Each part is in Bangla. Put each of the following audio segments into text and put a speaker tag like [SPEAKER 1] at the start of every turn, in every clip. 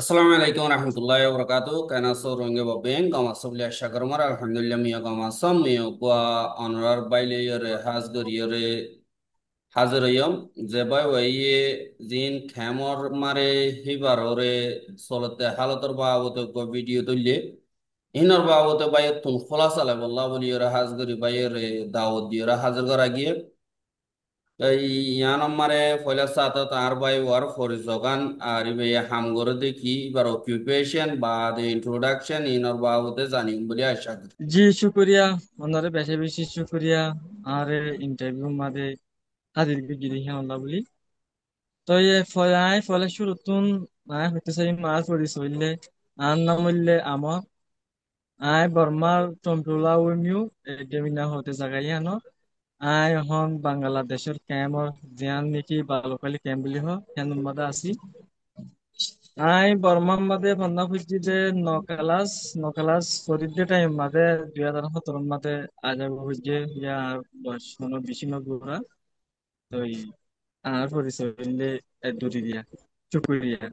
[SPEAKER 1] Assalamu alaikum warahmatullahi wabarakatuh. Kana so ronge ba ben kama so blia shakar mar alhamdulillah miya kama sam miya kwa honorar baile yore hazgar yore hazır yom zebay waye zin khamor mare hibar ore solote halator bawote ko video tulle inor bawote baye tun khulasa la wallah boli yore hazgar baye daud yore hazır gara giye ইয়ানমারে ফয়লা তার বাই ওয়ার ফরিজগান আর ইবে হামগরে দেখি এবার অকুপেশন বা দ্য ইন্ট্রোডাকশন ইনর বাবদে জানি বলে আশা করি।
[SPEAKER 2] জি শুক্রিয়া ওনারে বেশি বেশি শুক্রিয়া আর ইন্টারভিউ মাঝে হাজির গিরি হ্যাঁ বলি তো আই ফলে শুরুতুন আই হইতে চাই মাছ পরিচয়লে আর নাম হইলে আমার আই বর্মার টম্পুলা উইমিউ গেমিনা হতে জাগাই আনো আই হন বাংলাদেশের ক্যাম্পর জিয়ান নাকি বালুকালি ক্যাম্প বুলি হেন মাদে আছি আই বর্মার মাঝে বন্ধা খুঁজছি যে নকালাস নকালাস ফরিদে টাইম মাঝে 2017 মাঝে আজাব খুঁজছে ইয়া 10 20 গুড়া তো আর পরিচয় হইলে দূরি দিয়া চুকুরিয়া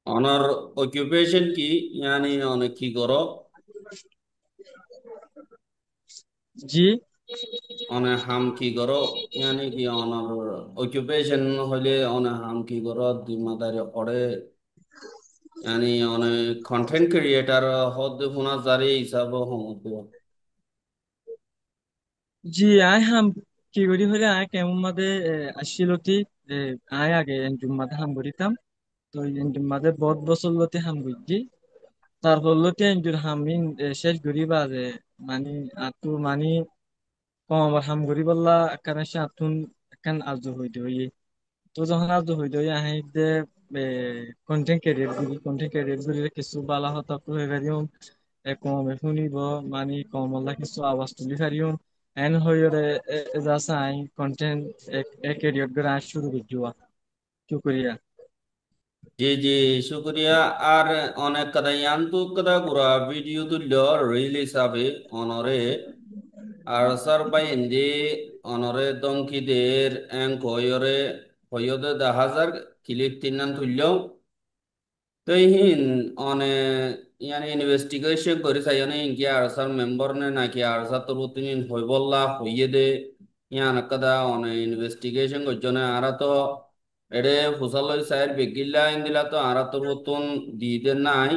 [SPEAKER 1] অনর অকুপেশন কি ইয়ানি অনেক কি করো
[SPEAKER 2] জি
[SPEAKER 1] অনেক হাম কি করো ইয়ানি কি অনর অকুপেশন হইলে অনেক হাম কি করো দিমাদারি পড়ে ইয়ানি অনেক কন্টেন্ট ক্রিয়েটার হদ হুনা জারি হিসাব হমত।
[SPEAKER 2] জি আই হাম কি করি হলে আই কেমন মাঝে আসিলতি আই আগে এনজুম মাঝে হাম করিতাম তো এনজুম মাঝে বহুত বছর লতি হাম বুঝছি তারপর লতি এনজুর হামিন শেষ করি বাজে মানে আতু মানে কম আবার হাম করি বললা কারণ সে আতুন কান আজু হইতে হই তো যখন আজু হইতে হই আহি দে কন্টেন্ট ক্যারিয়ার গুলি কিছু বালা হতা হয়ে পারিম কমে শুনিব মানে কমলা কিছু আওয়াজ তুলি পারিম এন হইরে যা চাই কন্টেন্ট ক্যারিয়ার করে আজ শুরু করজুয়া শুক্রিয়া
[SPEAKER 1] জি জি শুক্রিয়া আর অনেক কথা ইয়ান্তু কথা গুড়া ভিডিও তুলল রিল হিসাবে অনরে আর সার বাই ইন্দি অনরে দমকিদের এং কয়রে কয়দে 10,000 ক্লিক তিনান তুলল তো হিন অনে ইয়ানি ইনভেস্টিগেশন করে চাই অনে ইনকি আর সার মেম্বার নে নাকি আর সার তোর তিন হই বললা হইয়ে দে ইয়ান কথা অনে ইনভেস্টিগেশন করছনে আর তো এডে ফুসালই সাইর বেগিল্লা ইন্দিলা তো আর তোর মতন দিতে নাই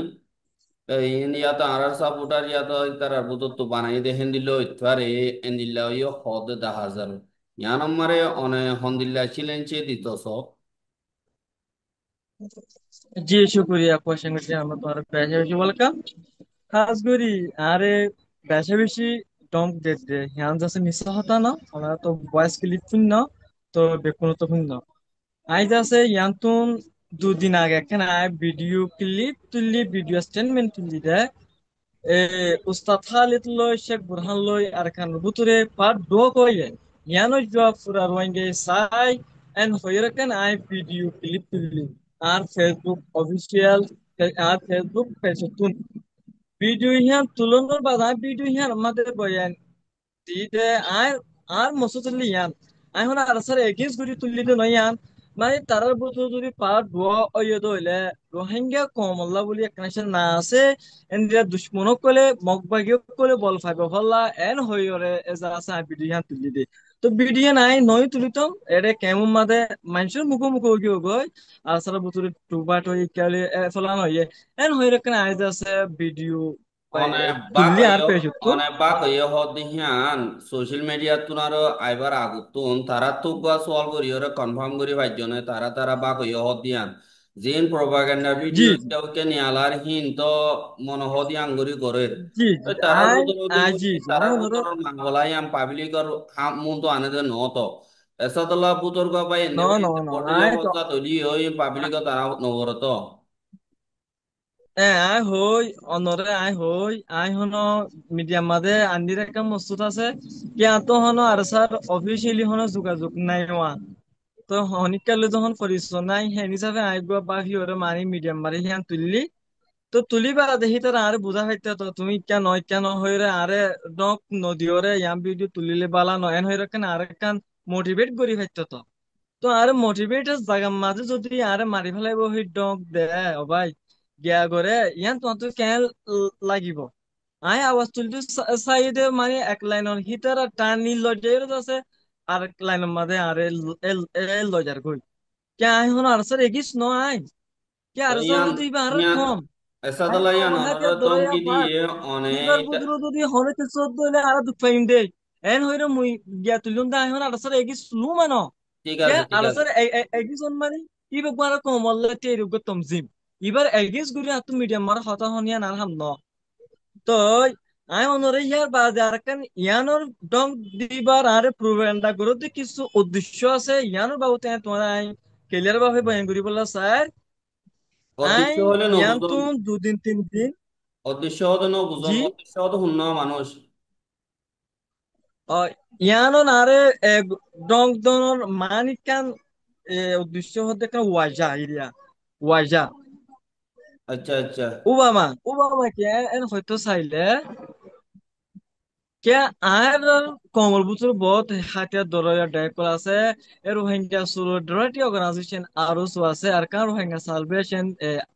[SPEAKER 1] ইন ইয়াতো আর সাপোর্টার ইয়াতো তার বুতো তো বানাই দেখেন দিল ইতবারে এন্দিল্লা ইয় হদ 10,000 ইয়ান আমারে অনে হন্দিল্লা ছিলেন চে দিতস।
[SPEAKER 2] জি শুক্রিয়া কোয়েশ্চেন করছি আমরা তোমার বেশি বেশি ওয়েলকাম খাস করি আরে বেশি বেশি টম দে দে হ্যান যাচ্ছে মিশা হতা না আমরা তো ভয়েস ক্লিপ শুন তো বেকুন তো শুন আইজ আছে ইয়ান্তুন দুদিন আগে এখানে আই ভিডিও ক্লিপ তুললি ভিডিও স্টেটমেন্ট তুললি দে এ উস্তাদ খালিদ লই শেখ বুরহান লই আর খান বুতুরে পার ডো কইলে ইয়ানো জব পুরা রোয়াঙ্গে সাই এন হইরে কেন আই ভিডিও ক্লিপ তুললি আর ফেসবুক অফিসিয়াল আর ফেসবুক পেজ তুন ভিডিও হিয়ান তুলনোর বাদ আই ভিডিও হিয়ান আমাদের বয়ান দিতে আর আর মসুদুল্লি ইয়ান আই হন আর স্যার এগেন্স গুলি তুললি তো নয় ইয়ান মানে তারার বুঝো যদি পার ডুয়া অয়দ হইলে রোহিঙ্গা কমল্লা বলি কানেকশন না আছে এন্দিরা দুশ্মনক কলে মগবাগিয়ক কলে বল ফাইব হল্লা এন হইরে এজা আছে আই ভিডিও ইয়ান তুললি দে তো ভিডিও নাই নয় তুলিতম এরে কেমন মাদে মানুষের মুখো গিয়ে গই আর স্যার বুতুরে টুবাট হই কালে ফলান হইয়ে এন হইরে কেন আইজ আছে ভিডিও
[SPEAKER 1] অনেক
[SPEAKER 2] তুললি আর
[SPEAKER 1] বাকইয়
[SPEAKER 2] পেয়েছ
[SPEAKER 1] অনেক বাকইয় হদ হিয়ান সোশ্যাল মিডিয়া তুনারো আইবার আগুতুন তারা তো বা সওয়াল করি ওরে কনফার্ম করি ভাইজনে তারা তারা বাকইয় হদ দিয়ান জিন প্রপাগান্ডা
[SPEAKER 2] জি
[SPEAKER 1] ভিডিও কেউকে নিয়ালার হিন তো মন হদি আঙ্গুরি করে
[SPEAKER 2] জি জি
[SPEAKER 1] ওই তারার
[SPEAKER 2] আই
[SPEAKER 1] বুতর ওদি
[SPEAKER 2] জি জি আই
[SPEAKER 1] তারার
[SPEAKER 2] ধরো
[SPEAKER 1] বুতর মাঙ্গলাই আম পাবলিকর হাম মুন তো আনে দে নত এসাদলা বুতর গা বাই
[SPEAKER 2] ন
[SPEAKER 1] এনে বাই
[SPEAKER 2] ন
[SPEAKER 1] এনে
[SPEAKER 2] ন
[SPEAKER 1] বড়
[SPEAKER 2] আই তো
[SPEAKER 1] হজা তলি ওই পাবলিক তারা নগরত।
[SPEAKER 2] আই হই অনরে আই হই আই হন মিডিয়াম মাঝে আন্দির একটা মস্তুত আছে কিয়া তো হন আর স্যার অফিসিয়ালি হন যোগাযোগ নাই ওয়া তো হনিকালে যখন পরিচয় নাই সেই হিসাবে আই গো বা হিওরে মারি মিডিয়াম মারি হিয়ান তুললি তো তুলিবা দেখি তার আরে বুঝা হইতে তো তুমি কেন হইরে আরে নক নদীরে ইয়াম ভিডিও তুলিলে বালা নয়ন হইরে কেন আরে কান মোটিভেট করি হইতে তো তো আরে মোটিভেটেড জায়গা মাঝে যদি আরে মারি ফেলাইব সেই ডক দে ও ভাই গিয়া করে ইয়ান তোমার তো কেন লাগিব আই আওয়াজ তুলতে সাইডে মানে এক লাইনের হিটার টানি লজের আছে আর এক লাইনের মাঝে আরে লজার কই কে আই হন আর স্যার এগিস ন আই কে
[SPEAKER 1] তো
[SPEAKER 2] আর স্যার
[SPEAKER 1] ইয়ান
[SPEAKER 2] যদি আর
[SPEAKER 1] ইয়ান
[SPEAKER 2] কম আই
[SPEAKER 1] এসাদালা ইয়ান
[SPEAKER 2] অবহাতে
[SPEAKER 1] অনরে
[SPEAKER 2] দরাইয়া
[SPEAKER 1] তমকি
[SPEAKER 2] বাদ
[SPEAKER 1] দিয়ে
[SPEAKER 2] এবার
[SPEAKER 1] অনেক
[SPEAKER 2] বুদরু যদি হনে তে চোদ্দ হইলে আর দুঃখ পাইম দে এন হইরে মুই গিয়া তুলুন দা আই হন আর স্যার এগিস লু মানো
[SPEAKER 1] ঠিক
[SPEAKER 2] কে
[SPEAKER 1] আছে ঠিক আছে
[SPEAKER 2] আলাসর এগিস মানে ইবে gwara komolle te rugo tomzim ibar egis guri atu medium mar hota honiya nar ham no to ai onore ইয়ার বাদে আরকান ইয়ানোর ডং দিবার আরে প্রুভেন্ডা করতে কিছু উদ্দেশ্য আছে ইয়ানোর বাবুতে তোমার আই ক্লিয়ার ভাবে বয়ান করি বললা স্যার আই
[SPEAKER 1] অদৃশ্য হলে
[SPEAKER 2] ইয়ান
[SPEAKER 1] নবুজন
[SPEAKER 2] তুম দুদিন তিন দিন
[SPEAKER 1] অদৃশ্য হতে নবুজন
[SPEAKER 2] জি
[SPEAKER 1] অদৃশ্য হতে শূন্য মানুষ
[SPEAKER 2] অ ইয়ানো নারে ডং দনর মানিকান উদ্দেশ্য হতে কান ওয়াজা ইরিয়া ওয়াজা
[SPEAKER 1] আচ্ছা আচ্ছা
[SPEAKER 2] ওবামা কে এন হয়তো চাইলে কে আর কমল বুতুর বহুত হাতিয়ার দরয়া ডাইকল আছে এ রোহিঙ্গা সোলিডারিটি অর্গানাইজেশন আরো সো আছে আর কান রোহিঙ্গা সালভেশন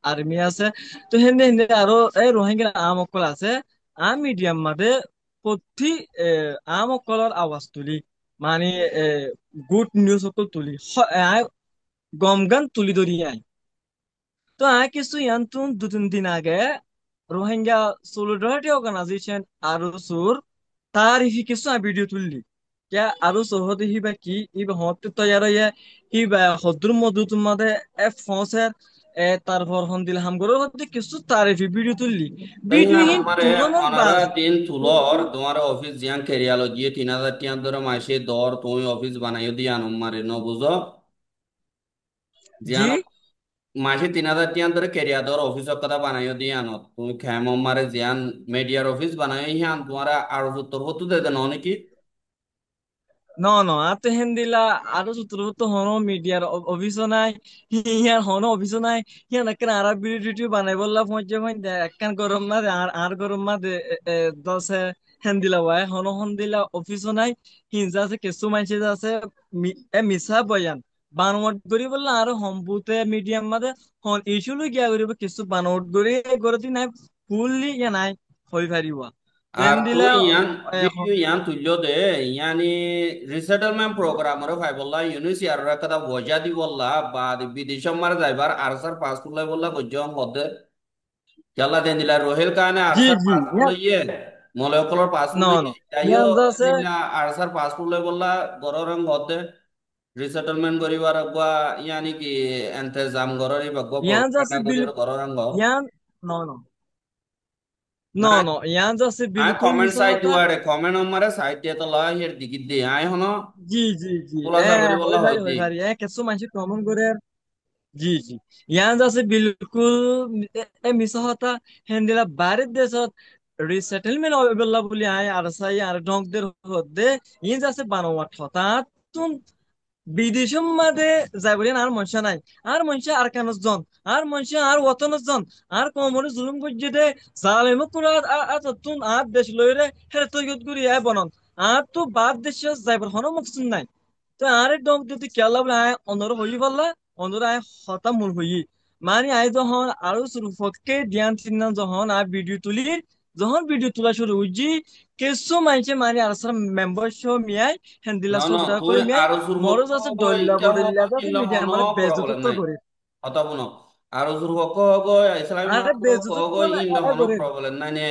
[SPEAKER 2] আর্মি আছে তো হেন্দে হেন্দে আরো এই রোহিঙ্গা আমকল আছে মিডিয়াম মাঝে প্রতি আমকলর আওয়াজ তুলি মানে গুড নিউজ সকল তুলি গমগান তুলি ধরি আই তো কিছু ইয়ান্তুন দু তিন দিন আগে রোহিঙ্গা সোলিডারিটি অর্গানাইজেশন আরো সুর তার হি কিছু ভিডিও তুললি क्या আরো সহদে হিবা কি ইবা হতে তৈয়ার হইয়া হিবা হদ্র মধু তোমাদের ফসের তারপর হন্দিল হামগরের হতে কিছু তার ভিডিও তুললি
[SPEAKER 1] তাই
[SPEAKER 2] ভিডিও
[SPEAKER 1] না
[SPEAKER 2] হিন
[SPEAKER 1] আমারে
[SPEAKER 2] তুলনের
[SPEAKER 1] অনারা
[SPEAKER 2] বাজ
[SPEAKER 1] দিন তুলর তোমার অফিস জিয়ান কেরিয়ালো গিয়ে 3,000 টিয়ান ধরে মাসে দর তুমি অফিস বানাইও দিয়ান মারে ন বুঝো
[SPEAKER 2] জি
[SPEAKER 1] জিয়ান মাসে 3,000 টিয়ান ধরে কেরিয়া দর অফিসের কথা বানাইও দিয়ান তুমি খেম মারে জিয়ান মিডিয়ার অফিস বানাইও হিয়ান তোমার আরো উত্তর হতো দে দেন নাকি
[SPEAKER 2] No, no, ate hendila aro sutruto hono media অফিসও নাই ইয়ার হনো অফিসও নাই ইয়ার নাকেন আরব ভিডিও বানাই বললা পৌঁছে পৌঁছে একখান গরম না আর গরম না দশে হেন্দিলা ওয়াই হনো হন্দিলা অফিসও নাই হিংসা আছে কিছু মাইছে আছে মিছা বয়ান বানওয়াট করি বললা আর সম্পুতে মিডিয়াম মাদে হন ইস্যু লই গিয়া করিব কিছু বানওয়াট করি গরতি নাই ফুললি ইয়া নাই হই পারিবা তেন
[SPEAKER 1] আর
[SPEAKER 2] দিলা
[SPEAKER 1] তুই ইয়ান ভিডিও ইয়ান তুললো দে ইয়ানি রিসেটেলমেন্ট প্রোগ্রাম রে ভাই বললা ইউনিসিয়ার রে কথা বজা দি বললা বা বিদেশ মার যাইবার আরসার পাসপোর্ট লাই বললা গজ্জম হদে কেলা দেন দিলা রোহেল কানে
[SPEAKER 2] জি
[SPEAKER 1] আরসার
[SPEAKER 2] জি
[SPEAKER 1] পাসপোর্ট লইয়ে মলয়কলর পাসপোর্ট
[SPEAKER 2] no
[SPEAKER 1] লইয়ে
[SPEAKER 2] no
[SPEAKER 1] যাইও
[SPEAKER 2] ইয়ান আছে
[SPEAKER 1] দিলা আরসার পাসপোর্ট লাই বললা গররং হদে রিসেটেলমেন্ট করিবার বা ইয়ানি কি এন্তেজাম গররি বা
[SPEAKER 2] ইয়ান আছে
[SPEAKER 1] কাগজের গররং
[SPEAKER 2] ইয়ান no no no
[SPEAKER 1] না
[SPEAKER 2] no ইয়ান আছে
[SPEAKER 1] আয়
[SPEAKER 2] বিলকুল
[SPEAKER 1] কমেন্ট
[SPEAKER 2] মিছা
[SPEAKER 1] সাইট
[SPEAKER 2] কথা
[SPEAKER 1] দুয়ারে কমেন্ট আমারে সাইট দিয়ে তো লয় এর দিকে দিয়ে আয় হনো
[SPEAKER 2] জি জি জি
[SPEAKER 1] খোলাসা করি
[SPEAKER 2] হই
[SPEAKER 1] বলা
[SPEAKER 2] ভারি
[SPEAKER 1] হয়
[SPEAKER 2] হই
[SPEAKER 1] দি
[SPEAKER 2] ভারি কিছু মানুষ কমন করে জি জি ইয়ান আছে বিলকুল মিছা কথা হেন্দিলা বাড়ির দেশত রিসেটেলমেন্ট অবেলা বলি আয় আর সাই আর ডংদের হদ্দে ইন আছে বানোয়াট কথা বিদেশের মাঝে যাই বলেন আর মনসা নাই আর মনসা আর কানস জন আর মনসা আর ওতনস জন আর কমরে জুলুম করছে দে জালেমো পুরা আর তুন আর দেশ লইরে হেরে তো ইয়ত করি আয় বনন আর তো বাদ দেশে যাইবার হনো মকসুদ নাই তো আরে ডং যদি কেলা বলে আয় অনর হই বললা অনর আয় হতা মূল হই মানে আয় যখন আরো শুরু ফটকে ধ্যান চিন্না যখন আর ভিডিও তুলি যখন ভিডিও তোলা শুরু হইছি কিছু মাইছে মানে আর মেম্বার সহ মিয়াই হ্যান্ডিলা
[SPEAKER 1] না না
[SPEAKER 2] শ্রদ্ধা
[SPEAKER 1] তুই
[SPEAKER 2] করে মিয়াই
[SPEAKER 1] আরো জোর হক
[SPEAKER 2] মরজ আছে
[SPEAKER 1] হব
[SPEAKER 2] ডল্লা
[SPEAKER 1] ইনকা হব
[SPEAKER 2] বদল্লা আছে
[SPEAKER 1] ইনকা
[SPEAKER 2] মিডিয়া
[SPEAKER 1] হন
[SPEAKER 2] মানে বেজত
[SPEAKER 1] প্রবলেম
[SPEAKER 2] তো
[SPEAKER 1] নাই
[SPEAKER 2] করে
[SPEAKER 1] কথা বুনো আরো জোর হক হব ইসলামী
[SPEAKER 2] আরে
[SPEAKER 1] মাত্র
[SPEAKER 2] বেজত
[SPEAKER 1] হব
[SPEAKER 2] তো
[SPEAKER 1] ইনকা হন
[SPEAKER 2] করে
[SPEAKER 1] প্রবলেম নাই নে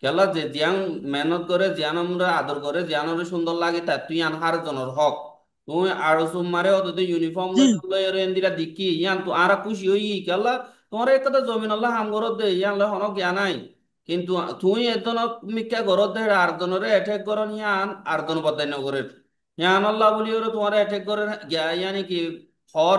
[SPEAKER 1] কেলা যে জিয়ান মেহনত করে জিয়ান আমরা আদর করে জিয়ান সুন্দর লাগে তা তুই আনহার জনের হক তুই আরো সুমারে অত ইউনিফর্ম
[SPEAKER 2] জি
[SPEAKER 1] লই লই এন্দিরা দিকি ইয়ান তো আর খুশি হই কেলা তোমার একটা জমিন আল্লাহ হাম গরত দে ইয়ান লে হন জ্ঞান নাই কিন্তু তুই এজন মিক্কা গরত দে আর জনরে এটেক করন ইয়ান আর জন বদাই নগরে ইয়ান আল্লাহ বলি ওরে তোমার অ্যাটেক করে ইয়ানি কি হর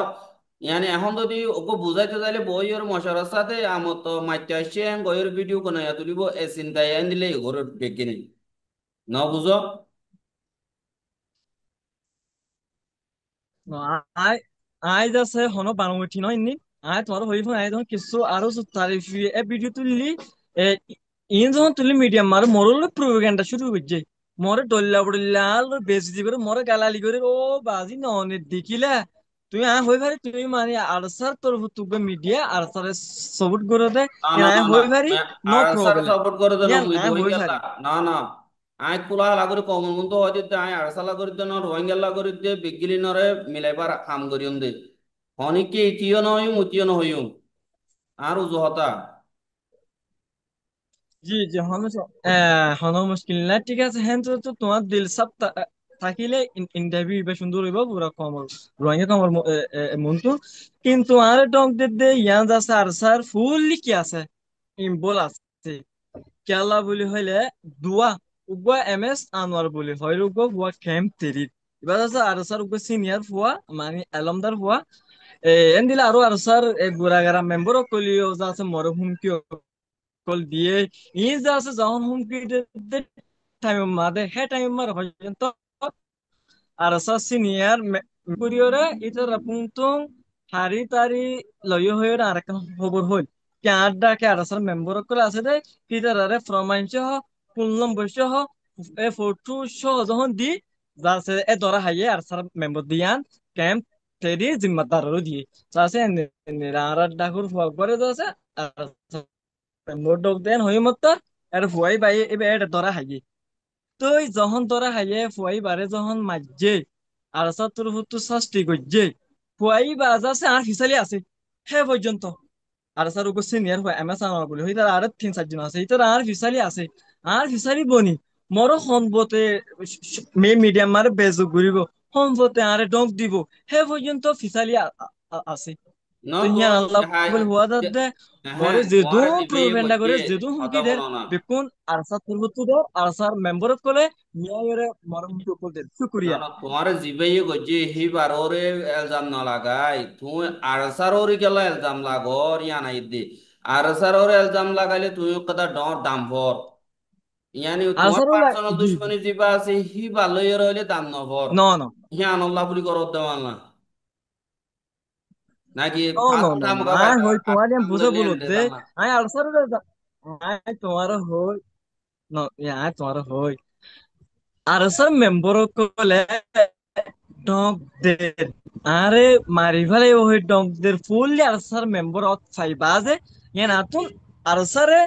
[SPEAKER 1] ইয়ানি এখন যদি ওকে বুঝাইতে চাইলে বই ওর মশার সাথে আমার তো মাইতে আসছে বইয়ের ভিডিও কোন তুলিব এ চিন্তায় আইন দিলে ঘর বেগে নেই ন বুঝো
[SPEAKER 2] আই আই যাচ্ছে হনো বানুটি নয় ইন্নি আই তোমার হইব আই যখন কিছু আরো তারিফি এ ভিডিও তুললি এ ইন যখন তুলি মিডিয়াম মার মরল প্রোপাগান্ডা শুরু হইছে মরে ডল্লা বডল্লা বেজি করে মরে গালালি করে ও বাজি ননে দেখিলা তুমি হই পারি তুমি মানে আরসার তোর তুগে মিডিয়া আরসারে সবুট করে দে
[SPEAKER 1] না
[SPEAKER 2] ইয়ান
[SPEAKER 1] না না না
[SPEAKER 2] হই পারি নো
[SPEAKER 1] আর স্যার
[SPEAKER 2] প্রবলেম
[SPEAKER 1] সাপোর্ট করে দেন
[SPEAKER 2] ইয়ান
[SPEAKER 1] মুই
[SPEAKER 2] আয় হই
[SPEAKER 1] রোহিঙ্গা
[SPEAKER 2] পারি
[SPEAKER 1] না না আই কুলা হালা করে কমন বন্ধু হয় দিতে আই আর সালা করে দেন রোহিঙ্গা করে দিয়ে বিগিলি নরে মিলাইবার কাম করিয়ম দে অনেকে ইতিও নয় মুতিও নয় আর উজুহতা
[SPEAKER 2] জি জি হন মুশকিল না ঠিক আছে হ্যাঁ তো তোমার দিল সব থাকিলে ইন্টারভিউ বা সুন্দর হইব পুরা কমর রোহিঙ্গা কমর মনটো কিন্তু আর ডং দে ইয়ান আছে আর স্যার ফুললি কি আছে ইম্বল আছে কেলা বুলি হইলে দুয়া উগা এমএস আনোয়ার বুলি হয় উগা হুয়া ক্যাম্প তেরিত এবার আছে আর স্যার উগা সিনিয়র হুয়া মানে এলমদার হুয়া এন্দিলা আর স্যার গুড়াগাড়া মেম্বার কলিও যা আছে মরহুম কি কল দিয়ে ই যা আছে যখন হুমকি টাইম মাদে হে টাইম মার পর্যন্ত আর স্যার সিনিয়র কুরিয়রে ইতার পুংতুং হারি তারি লয় হয়ে আর একটা খবর হইল কে আড্ডা কে আর স্যার মেম্বার কল আছে দে ইতার আরে ফরমাইনছে হ কুল্লম বসে হ এ ফটো শো যখন দি যা আছে এ ধরা হাইয়ে আর স্যার মেম্বার দিয়ান ক্যাম্প তেরি জিম্মাদারও দিয়ে যা আছে আর আড্ডা করে যা আছে মোটক দেন হই মত আর ফুয়াই বাই এবে এটা ধরা হাইয়ে তুই যখন ধরা হাইয়ে ফুয়াই বারে যখন মাঝে আর সব তোর হুতু শাস্তি গজ্জে ফুয়াই বাজ আছে আর ফিসালি আছে হে পর্যন্ত আর স্যার ওকে সিনিয়র হয় এম এস আনোয়ার বলে হইতার আর 3-4 জন আছে ইতার আর ফিসালি আছে আর ফিসালি বনি মর সম্পতে মে মিডিয়াম মারে বেজু ঘুরিব সম্পতে আরে ডঙ্ক দিব হে পর্যন্ত ফিসালি আছে
[SPEAKER 1] ন
[SPEAKER 2] তো
[SPEAKER 1] তো
[SPEAKER 2] হিয়ান আল্লাহ
[SPEAKER 1] হাই
[SPEAKER 2] বলে হুয়া দে
[SPEAKER 1] হ্যাঁ
[SPEAKER 2] বরে
[SPEAKER 1] তোমার
[SPEAKER 2] যেদুন
[SPEAKER 1] দিবে
[SPEAKER 2] প্রুভেন্ডা
[SPEAKER 1] গজ্জে
[SPEAKER 2] করে যেদুন
[SPEAKER 1] কথা
[SPEAKER 2] হুমকি দের
[SPEAKER 1] বলো না
[SPEAKER 2] বেকুন আরসা তুলবুতু দে আরসার মেম্বার কলে নিয়ায়রে মরম টুকুল দে
[SPEAKER 1] না
[SPEAKER 2] শুকরিয়া
[SPEAKER 1] না তোমার জিবে গজ্জে হি বারোরে এলজাম না লাগাই তুমি আরসার ওরি গেল এলজাম লাগর ইয়া নাই দি আরসার ওর এলজাম লাগাইলে তুমি কথা দাম ভর ইয়ানি তোমার
[SPEAKER 2] আরসারও
[SPEAKER 1] পার্সোনাল
[SPEAKER 2] জি জি
[SPEAKER 1] দুশ্মনী জিবা আছে হি ভালোই রইলে দাম নভর
[SPEAKER 2] ন ন
[SPEAKER 1] হি আনল্লাহ বুলি করত দেওয়াল না নাকি
[SPEAKER 2] নো নো
[SPEAKER 1] ফালতু
[SPEAKER 2] নো নো
[SPEAKER 1] ঠামকা
[SPEAKER 2] আয়
[SPEAKER 1] বাইতা
[SPEAKER 2] হই তোমার
[SPEAKER 1] কাম
[SPEAKER 2] বুঝে
[SPEAKER 1] লইলে
[SPEAKER 2] বলো
[SPEAKER 1] এন্ডে
[SPEAKER 2] দে
[SPEAKER 1] দাম না
[SPEAKER 2] আয় আলসার আয় তোমার হই ন আয় তোমার হই আরসার মেম্বার কলে ডক দে আরে মারি ফেলে ওই ডক দের ফুললি আরসার মেম্বার অত ফাইবা যে ইয়ান আতুন আরসারে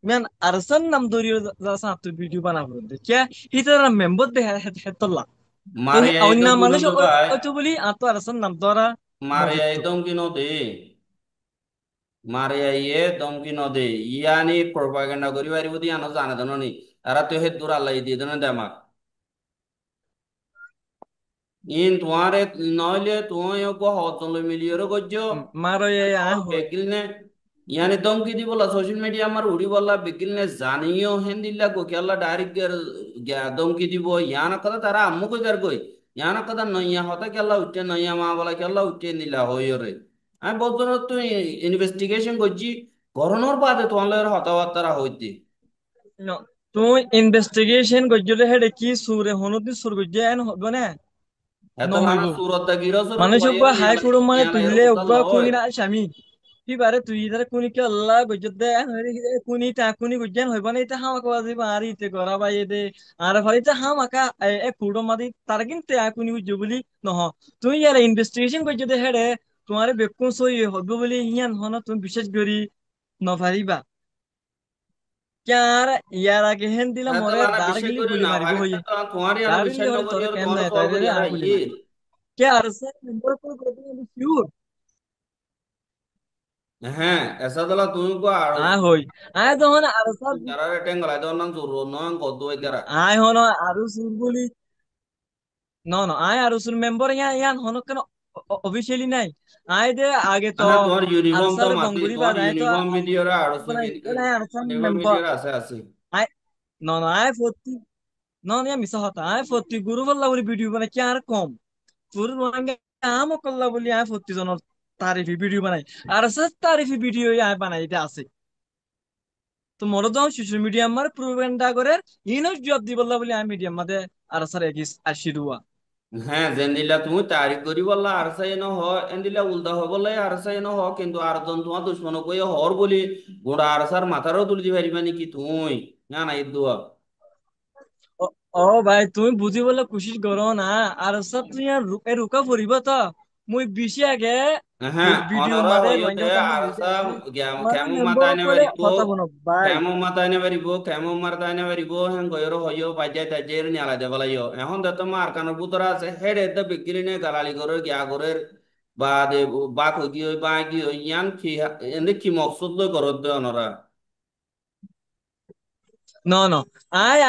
[SPEAKER 2] ম্যান আরসান নাম ধরিও যাস আপ ভিডিও বানা বলতে কে হিতারা মেম্বার দে হেতলা তো
[SPEAKER 1] মারে
[SPEAKER 2] অন্য
[SPEAKER 1] একদম
[SPEAKER 2] মানুষ
[SPEAKER 1] বিনোদ ভাই
[SPEAKER 2] ওই তো বলি আত আরসান নাম ধরা
[SPEAKER 1] মারে
[SPEAKER 2] মজিদ
[SPEAKER 1] একদম কিনো দে মারে আইয়ে দমকি ন দে ইয়ানি প্রপাগান্ডা করি পারিব দি আনো জানে দন নি আর তো হে দূর আল্লাহ দিয়ে দেন দেমাক ইন তোমারে নইলে তুই কো হতন মিলিয়র গজ্জো
[SPEAKER 2] মারো আয় হই
[SPEAKER 1] বেকিল নে ইয়ানি দমকি দি বলা সোশ্যাল মিডিয়া আমার উড়ি বলা বেকিল নে জানিও হেন্দিল্লা গো কেলা ডাইরেক্ট দমকি দিব ইয়ানা কথা তারা আম্মু কই দার কই ইয়ানা কথা নইয়া হতা কেলা উঠে নইয়া মা বলা কেলা উঠে নিলা হইরে আমি বলতো না তুই ইনভেস্টিগেশন করছি করোনার বাদে তোমার হতাবার্তারা হইতে
[SPEAKER 2] No, তুই ইনভেস্টিগেশন গজ্জলে হেডে কি সুরে হনুদি সুর গজ্জে এন হবে না
[SPEAKER 1] এত
[SPEAKER 2] নহইব
[SPEAKER 1] লানা সুরত দা গিরসর
[SPEAKER 2] মানুষ
[SPEAKER 1] কুবাইয়ের
[SPEAKER 2] অব্বা হাই
[SPEAKER 1] নিয়ালা
[SPEAKER 2] ফুড়ো মানে
[SPEAKER 1] নিয়ালা এর
[SPEAKER 2] তুললে
[SPEAKER 1] কোথাল
[SPEAKER 2] অব্বা
[SPEAKER 1] লয়
[SPEAKER 2] কুনি না স্বামী বারে তুই ইধারে কুনি কে আল্লাহ গজ্জত দে কুনি তা কুনি গজ্জেন হইব না ইতা হামা কওয়া যাবে আর ইতে করা বাই দে আর ভাই ইতা হামাকা এ ফুড়ো মাদি তার কিন্তু কুনি গজ্জ বলি নহ তুই ইয়ার ইনভেস্টিগেশন গজ্জ দে হেডে তোমারে বেকুন সই হইব বলি হিয়ান হন তুমি বিশেষ করি নপারিবা ক্যার ইয়ার আগে হেন দিলা
[SPEAKER 1] এত
[SPEAKER 2] মরে
[SPEAKER 1] লানা
[SPEAKER 2] দাঁড়
[SPEAKER 1] বিশ্বাস
[SPEAKER 2] গিলি
[SPEAKER 1] করি
[SPEAKER 2] গুলি
[SPEAKER 1] না
[SPEAKER 2] মারিব
[SPEAKER 1] ভাই
[SPEAKER 2] হইয়ে
[SPEAKER 1] তোমার ইয়ানো
[SPEAKER 2] দাঁড় গিলি
[SPEAKER 1] বিশ্বাস
[SPEAKER 2] হলে
[SPEAKER 1] নকরি
[SPEAKER 2] তোরে
[SPEAKER 1] আর
[SPEAKER 2] কেন
[SPEAKER 1] তোমার
[SPEAKER 2] নাই
[SPEAKER 1] সল
[SPEAKER 2] তাই
[SPEAKER 1] করি
[SPEAKER 2] রে
[SPEAKER 1] আর
[SPEAKER 2] আর গুলি
[SPEAKER 1] ইয়ে
[SPEAKER 2] মারি কে আর সে মেম্বার করে করে শিওর
[SPEAKER 1] হ্যাঁ এসা দলা তুমি কো আর
[SPEAKER 2] হই আয় যখন আর সব
[SPEAKER 1] যারা টেঙ্গলা তো নাম জোর নয় কত এদারা
[SPEAKER 2] আয় হন আর সুর বলি আয় আর সুর মেম্বার ইয়ান হন কেন অফিসিয়ালি নাই আয় দে আগে তো
[SPEAKER 1] হ্যাঁ তোমার
[SPEAKER 2] আর
[SPEAKER 1] ইউনিফর্ম তো
[SPEAKER 2] সারে
[SPEAKER 1] মাতি
[SPEAKER 2] দঙ্গুরি
[SPEAKER 1] তোমার
[SPEAKER 2] বাদ আয় তো
[SPEAKER 1] ইউনিফর্ম ভিডিওরা আর
[SPEAKER 2] মানে আর সার
[SPEAKER 1] ইউনিফর্ম
[SPEAKER 2] মেম্বার
[SPEAKER 1] ভিডিওরা আছে আছে
[SPEAKER 2] আয় আয় ফতি ইয়া মিছা হতা আয় ফতি গুরু বল্লা বলি ভিডিও বানাই কি আর কম পুরো রোহিঙ্গা আমও করলা বলি আয় ফতি জনের তারিফি ভিডিও বানাই আর সব তারিফি ভিডিও আয় বানাই এটা আছে তো মনে দাও সোশ্যাল মিডিয়া আমার প্রোপাগান্ডা করে ইনো জব দি বললা বলি আমি মিডিয়া মাঝে আর স্যার এগিস আসি দুয়া
[SPEAKER 1] হ্যাঁ যেন্দিলা তুমি তারিখ করি বললা আর সাই ন হ এন্দিলা উল্টা হ বললে আর সাই ন হ কিন্তু আর জন তোমার দুশ্মন কই হর বলি গোড়া আর সার মাথারও তুলতে পারিবা নাকি তুই না না ইদুয়া
[SPEAKER 2] ও ও ভাই তুমি বুঝি বলে কোশিশ করো না আর সব তুই আর রুকা ফুরিব তো মুই বেশি আগে
[SPEAKER 1] হ্যাঁ
[SPEAKER 2] ভিডিও
[SPEAKER 1] অনরা
[SPEAKER 2] মাঝে
[SPEAKER 1] হইতে
[SPEAKER 2] রোহিঙ্গা কমন
[SPEAKER 1] আরসা
[SPEAKER 2] হইতেছি তোমার
[SPEAKER 1] কেমন
[SPEAKER 2] মেম্বার
[SPEAKER 1] মাতাইনে
[SPEAKER 2] করে
[SPEAKER 1] পারিব,
[SPEAKER 2] কথা বলো ভাই।
[SPEAKER 1] কেমন মাতাইনে পারিব, কেমন মারতাইনে পারিব, হ্যাঁ গয়রো হইও বাজাই তাজের নিয়ালা দেবালাইও এখন তো মার কানোর পুতরা আছে হেডে তো বিক্রি নে গালালি করে গিয়া করে বা দে বা কই গিয়ে বা গিয়ে ইয়ান কি এনে কি মকসুদ লই করত দে অনরা।
[SPEAKER 2] ন ন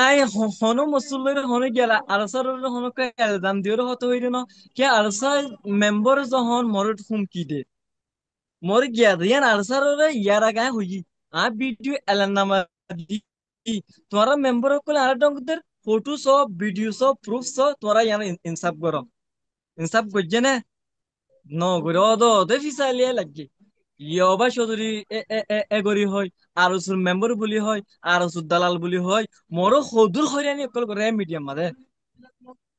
[SPEAKER 2] আই হনো মুসল্লির হনো গেলা আরসার হনো কে এলজাম দিওর হতো হইরে ন কে আরসার মেম্বার যখন মরট হুমকি দে মোর গিয়া দিয়ান আরসার ইয়ার আগে হই আ ভিডিও এলান নামা দি তোরা মেম্বার কলে আর ডঙ্গদের ফটো সব ভিডিও সব প্রুফ সব তোরা ইয়ান ইনসাফ করো ইনসাফ করছে না ন করে অদে ফিসাইলিয়ে লাগে ইয়বা চৌধুরী এগরি হয় আরসুর মেম্বার বুলি হয় আরসুর দালাল বুলি হয় মোরো হদুর হইরানি অকল করে মিডিয়াম মাঝে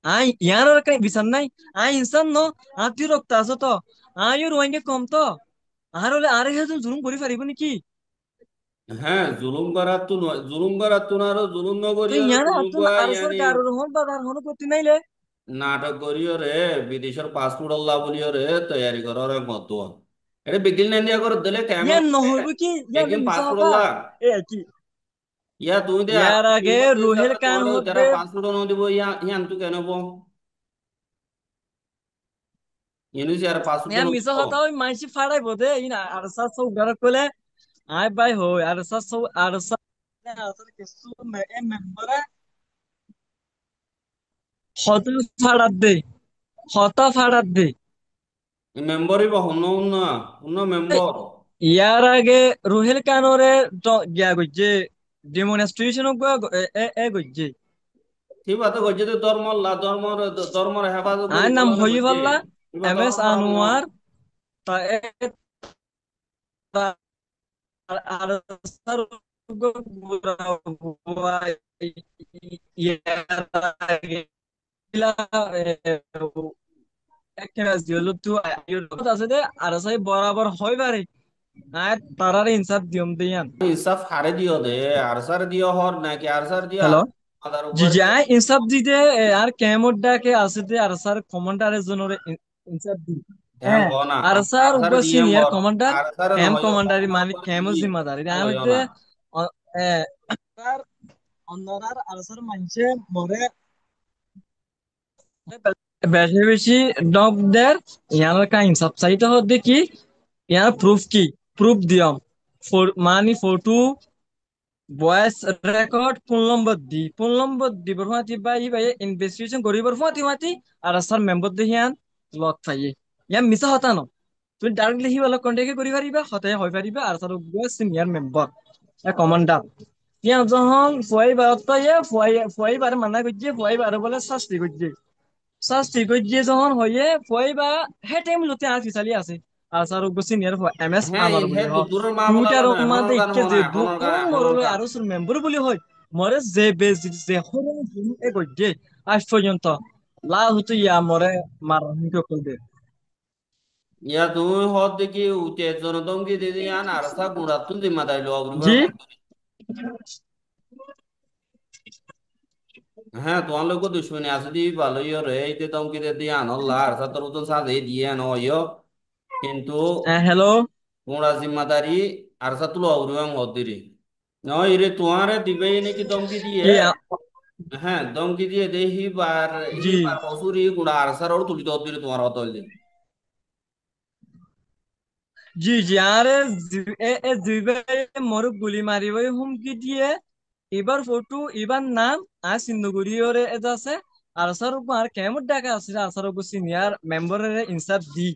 [SPEAKER 2] আই ইয়ার আর কাই বিচার নাই আই ইনসান ন আতি রক্ত আছো তো আইও রোহিঙ্গা কম তো আর হলে আরে হেজন জুলুম করি পারিব নাকি
[SPEAKER 1] হ্যাঁ জুলুম করার তো না আরো জুলুম
[SPEAKER 2] তো
[SPEAKER 1] নগরী আর
[SPEAKER 2] ইয়ার
[SPEAKER 1] জুলুম
[SPEAKER 2] আতুন
[SPEAKER 1] বা
[SPEAKER 2] আরসার
[SPEAKER 1] ইয়ানি
[SPEAKER 2] কারোর হন বা তার হন করতে নাইলে
[SPEAKER 1] নাটক করিও রে বিদেশের পাসপোর্ট আল্লাহ বলিও রে তৈয়ারি করার মত এটা বিগিল না দিয়া করে দিলে কেমন
[SPEAKER 2] ইয়ার নহইব কি ইয়ার
[SPEAKER 1] বেগিন
[SPEAKER 2] মিছা
[SPEAKER 1] পাসপোর্ট
[SPEAKER 2] হতা
[SPEAKER 1] আল্লাহ
[SPEAKER 2] এ কি
[SPEAKER 1] ইয়া তুই দে আর
[SPEAKER 2] ইয়ার
[SPEAKER 1] তুই
[SPEAKER 2] আগে
[SPEAKER 1] মত
[SPEAKER 2] রোহেল
[SPEAKER 1] হিসাবে
[SPEAKER 2] কান
[SPEAKER 1] তোমার যারা
[SPEAKER 2] হতে
[SPEAKER 1] পাসপোর্ট ন দিব ইয়ান তুই কেন বো ইনুস আর পাসপোর্ট
[SPEAKER 2] ইয়ার
[SPEAKER 1] ন
[SPEAKER 2] মিছা
[SPEAKER 1] দিব
[SPEAKER 2] হতা ওই মাইসি ফাড়াইব দে ইনা আরসার সব গারক কলে আয় বাই হই আরসার সব আরসার আরসার কিছু মেম্বারে হতা ফাড়াত দে হতা ফাড়াত দে
[SPEAKER 1] মেম্বারই বা হন্য না অন্য মেম্বার
[SPEAKER 2] ইয়ার আগে রুহেল কানোরে গিয়া গজ্জে ডেমনস্ট্রেশন গজ্জে
[SPEAKER 1] ঠিক আছে গজ্জে তো ধর্মর হেফাজত করি
[SPEAKER 2] আর নাম
[SPEAKER 1] বলা
[SPEAKER 2] হই
[SPEAKER 1] গজ্জে
[SPEAKER 2] পাল্লা
[SPEAKER 1] এবার
[SPEAKER 2] এম এস
[SPEAKER 1] ধর্ম খারাপ ন
[SPEAKER 2] আনোয়ার তা আর স্যার আছে দে আর সাই বরাবর হয় বারে আর তারার ইনসাফ দিয়ম দিয়ান
[SPEAKER 1] ইনসাফ হারে দিও দে আরসার দিও হর নাকি আরসার দিয়া
[SPEAKER 2] হ্যালো
[SPEAKER 1] আদার
[SPEAKER 2] জি
[SPEAKER 1] উপর
[SPEAKER 2] জি আই ইনসাফ দিতে আর কেমন ডাকে আছে দে আর স্যার কমান্ডারের জন্য ইনসাফ দি
[SPEAKER 1] হ্যাঁ
[SPEAKER 2] হ্যাঁ
[SPEAKER 1] গনা
[SPEAKER 2] আর স্যার
[SPEAKER 1] আরসার
[SPEAKER 2] উবা
[SPEAKER 1] ডিএম
[SPEAKER 2] সিনিয়র
[SPEAKER 1] হর
[SPEAKER 2] কমান্ডার
[SPEAKER 1] আরসার
[SPEAKER 2] ক্যাম্প
[SPEAKER 1] নহয়
[SPEAKER 2] কমান্ডারি
[SPEAKER 1] অন্য
[SPEAKER 2] মানে
[SPEAKER 1] উপর
[SPEAKER 2] ক্যাম্প
[SPEAKER 1] দিবি
[SPEAKER 2] জিম্মাদারি আমি
[SPEAKER 1] হয়
[SPEAKER 2] দে
[SPEAKER 1] না
[SPEAKER 2] স্যার অন্যরার আর স্যার মানছে মরে বেশি বেশি ডক দের ইয়ার কা ইনসাফ চাইতে হদ দেখি ইয়ার প্রুফ কি প্রুফ দিয়ম মানি photo voice record phone number দিবর ফাতি বা ই ভাই ইনভেস্টিগেশন করিবর ফাতি ফাতি আর স্যার মেম্বার দেহিয়ান লক পাইয়ে ইয়ান মিছা হতা ন তুমি ডাইরেক্টলি হি বলা কন্টাক্ট করি পারিবা হতে হয় পারিবা আর স্যার সিনিয়র মেম্বার এ কমান্ডার ইয়ান যখন ফুয়াই বারত পাইয়ে ফুয়াই বার মানা করছে ফুয়াই বার বলে শাস্তি করছে শাস্তি করছে যখন হইয়ে ফুয়াই বা হে টাইম লতে আর ফিসালি আছে আর স্যার সিনিয়র এম এস
[SPEAKER 1] হ্যাঁ
[SPEAKER 2] আনোয়ার
[SPEAKER 1] হে
[SPEAKER 2] বলি হ
[SPEAKER 1] দুধুরের মা বলা
[SPEAKER 2] টুইটার
[SPEAKER 1] না
[SPEAKER 2] মাঝে
[SPEAKER 1] হনর গান
[SPEAKER 2] ইকে যে
[SPEAKER 1] হনায় হনর গান
[SPEAKER 2] দুন
[SPEAKER 1] হনর
[SPEAKER 2] মরলে
[SPEAKER 1] গান
[SPEAKER 2] আরো সুর মেম্বার বলি হয় মরে যে বেজ যে হরে এ গজ্জে আজ পর্যন্ত লা হতো ইয়া মরে মার হিংকে করবে
[SPEAKER 1] ইয়া তুমি হদ দেখি উঠে জনদমকি দিদি আন আরসা গুড়া তুল দিমা দাইলো অগ্রিবার
[SPEAKER 2] জি
[SPEAKER 1] হ্যাঁ তোমার লোক দুশ্মনী আছে দি ভালো ইয় রে এইতে দমকি দিয়ে আনল্লা আরসা তোর তো সাথে দিয়ে আনো ইয় কিন্তু
[SPEAKER 2] হ্যালো
[SPEAKER 1] গুড়া জিম্মাদারি আরসা তুলো অগ্রিবাং হদ দিরি নয় রে তোমারে দিবে নাকি দমকি দিয়ে
[SPEAKER 2] কি
[SPEAKER 1] হ্যাঁ দমকি দিয়ে দে
[SPEAKER 2] জি
[SPEAKER 1] হি বার হসুরি গুড়া আরসার ওর তুলি হদ দিরি তোমার হতল দিন
[SPEAKER 2] জি জি আরে দুই ভাই মোর গুলি মারিব হুমকি দিয়ে এবার ফটো এবার নাম আর সিন্ধুগুড়ি ওরে এটা আছে আর স্যার আর কেমন ডাকা আছে আর স্যার সিনিয়র মেম্বারের ইনসাফ দি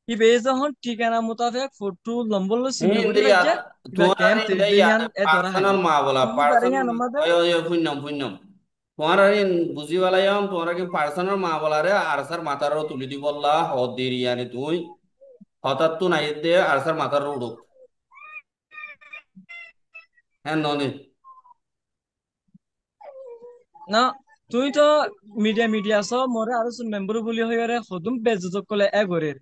[SPEAKER 2] ইবে যখন ঠিকানা মোতাবেক ফটো লম্বল সিন্ধুগুড়ি
[SPEAKER 1] ইন্দিয়া
[SPEAKER 2] বাইজে এবার
[SPEAKER 1] তোমার
[SPEAKER 2] ক্যাম্প
[SPEAKER 1] ইন্দা
[SPEAKER 2] দেহিয়ান
[SPEAKER 1] ইয়াতে
[SPEAKER 2] এ ধরা হাই
[SPEAKER 1] পার্সোনাল মা বলা
[SPEAKER 2] তুই বারে
[SPEAKER 1] পার্সোনাল
[SPEAKER 2] হ্যাঁ আমাদের
[SPEAKER 1] শূন্যম তোমার বুঝি বলাইম তোমার কি পার্সোনাল মা বলা রে আর স্যার মাথার তুলি দি বললা হদ দিরি ইয়ানি তুই হঠাৎ তো নাই দে আর স্যার মাথার উড়ুক হ্যাঁ ননি
[SPEAKER 2] না তুই তো মিডিয়া সব মরে আর মেম্বার বলি হয়ে সদুম বেজুজক কলে এ গরে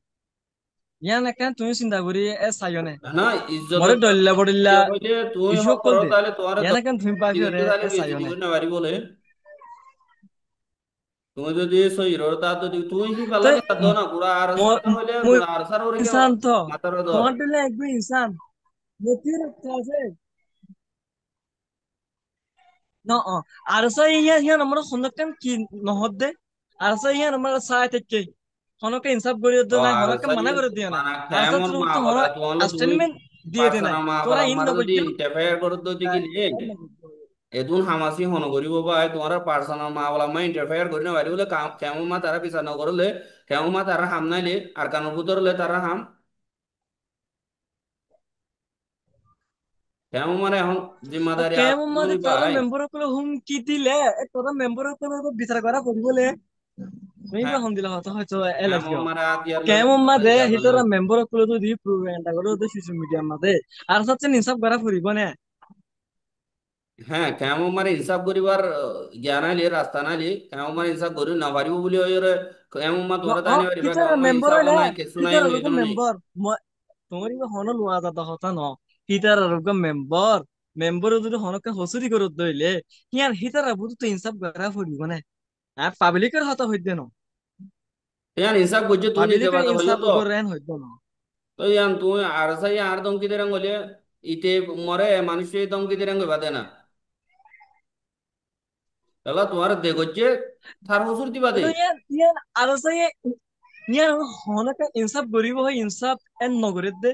[SPEAKER 2] ইয়ান একান তুমি চিন্তা করি এ চাইনে
[SPEAKER 1] না ইজ্জত
[SPEAKER 2] মরে দল্লা বডিল্লা
[SPEAKER 1] হইলে তুই
[SPEAKER 2] ইস্যু
[SPEAKER 1] হক
[SPEAKER 2] কল
[SPEAKER 1] করো
[SPEAKER 2] দে
[SPEAKER 1] তাহলে তোমার
[SPEAKER 2] ইয়ান একান তুমি পাবি রে
[SPEAKER 1] তাহলে
[SPEAKER 2] এ
[SPEAKER 1] বেশি
[SPEAKER 2] চাইনে
[SPEAKER 1] দিব না বাড়ি বলে তুমি যদি সহিরর তা যদি তুমি কি
[SPEAKER 2] তো
[SPEAKER 1] পাল্লা কি দাও না গুড়া আর সার হইলে
[SPEAKER 2] মই
[SPEAKER 1] গুড়া আর সার ওরে কে
[SPEAKER 2] ইনসান তো
[SPEAKER 1] মাথার দর।
[SPEAKER 2] তোমার দিলে একদম ইনসান মতি রাখতে আছে no arsa iya iya nomor honokan ki nohodde arsa iya nomor saat ekki honoka insaf করে
[SPEAKER 1] ও
[SPEAKER 2] দিও না
[SPEAKER 1] আর
[SPEAKER 2] honoka
[SPEAKER 1] সাই
[SPEAKER 2] মানা করে দিও না
[SPEAKER 1] মানে
[SPEAKER 2] arsa
[SPEAKER 1] কেমন
[SPEAKER 2] তো
[SPEAKER 1] মা
[SPEAKER 2] তো হনো
[SPEAKER 1] বলা তোমার তুমি
[SPEAKER 2] assignment দিয়ে দে
[SPEAKER 1] পার্সোনাল
[SPEAKER 2] নাই
[SPEAKER 1] মা
[SPEAKER 2] তোরা
[SPEAKER 1] বলা
[SPEAKER 2] ইন
[SPEAKER 1] মার যদি
[SPEAKER 2] নগজ্য
[SPEAKER 1] ইন্টারফেয়ার করে তো দিকে এদুন হামাসি হন করিব বা তোমার পার্সোনাল মা বলা মা ইন্টারফেয়ার করি না বাইরে বলে কেমন মা তারা বিচার না করলে কেমন মা তারা হাম নাইলে আর কানুর ভিতরলে তারা হাম কেমন মানে এখন জিম্মাদারি আর
[SPEAKER 2] কেমন মাঝে
[SPEAKER 1] তুমি
[SPEAKER 2] তোরা
[SPEAKER 1] ভাই।
[SPEAKER 2] মেম্বার করে হুমকি দিলে তোরা মেম্বার করে বিচার করা পড়বলে তুমি বা
[SPEAKER 1] হ্যাঁ
[SPEAKER 2] হন দিলা হয়তো হয়তো এলাজ
[SPEAKER 1] কেমন মানে আতিয়ার লাগে
[SPEAKER 2] কেমন মাঝে
[SPEAKER 1] ইয়া করলে
[SPEAKER 2] হিতরা মেম্বার করে তো দি প্রোগ্রামটা করে তো সোশ্যাল মিডিয়ার মাঝে আর সাথে ইনসাফ করা ফুরিব না
[SPEAKER 1] হ্যাঁ কেমন মানে হিসাব করিবার জ্ঞান আইলি রাস্তা নাইলি কেমন মানে হিসাব করি না পারিব বলি ওই কেমন মা তোমরা তাই নিয়ে পারিবা
[SPEAKER 2] হিতরা
[SPEAKER 1] কেমন মা
[SPEAKER 2] মেম্বার
[SPEAKER 1] হিসাব
[SPEAKER 2] হইলে
[SPEAKER 1] নাই কিছু নাই
[SPEAKER 2] হিতরা
[SPEAKER 1] হয়ে
[SPEAKER 2] রকম
[SPEAKER 1] গেল নি।
[SPEAKER 2] মেম্বার তোমার ইবা হন লোয়া যাতা হতা ন হিতারা রকম মেম্বার মেম্বার যদি হনকে হসুরি করত দইলে হিয়ার হিতারা বুঝু তো ইনসাফ করা ফুরিব না আর পাবলিকের হতা হইতে ন
[SPEAKER 1] ইয়ান হিসাব করছে তুই নিজে
[SPEAKER 2] পাবলিকের
[SPEAKER 1] বাদে হইল
[SPEAKER 2] ইনসাফ
[SPEAKER 1] তো।
[SPEAKER 2] করেন হইতো না
[SPEAKER 1] তো ইয়ান তুই আর সাই আর দমকি দেরাং বলে ইতে মরে মানুষ দমকি দেরাং বাদে না এলা তোমার দেখছে তার হসুর দিবা দে।
[SPEAKER 2] তো ইয়ার ইয়ার আর সাই ইয়ার হনকে ইনসাফ করিব হয় ইনসাফ এন নগরের দে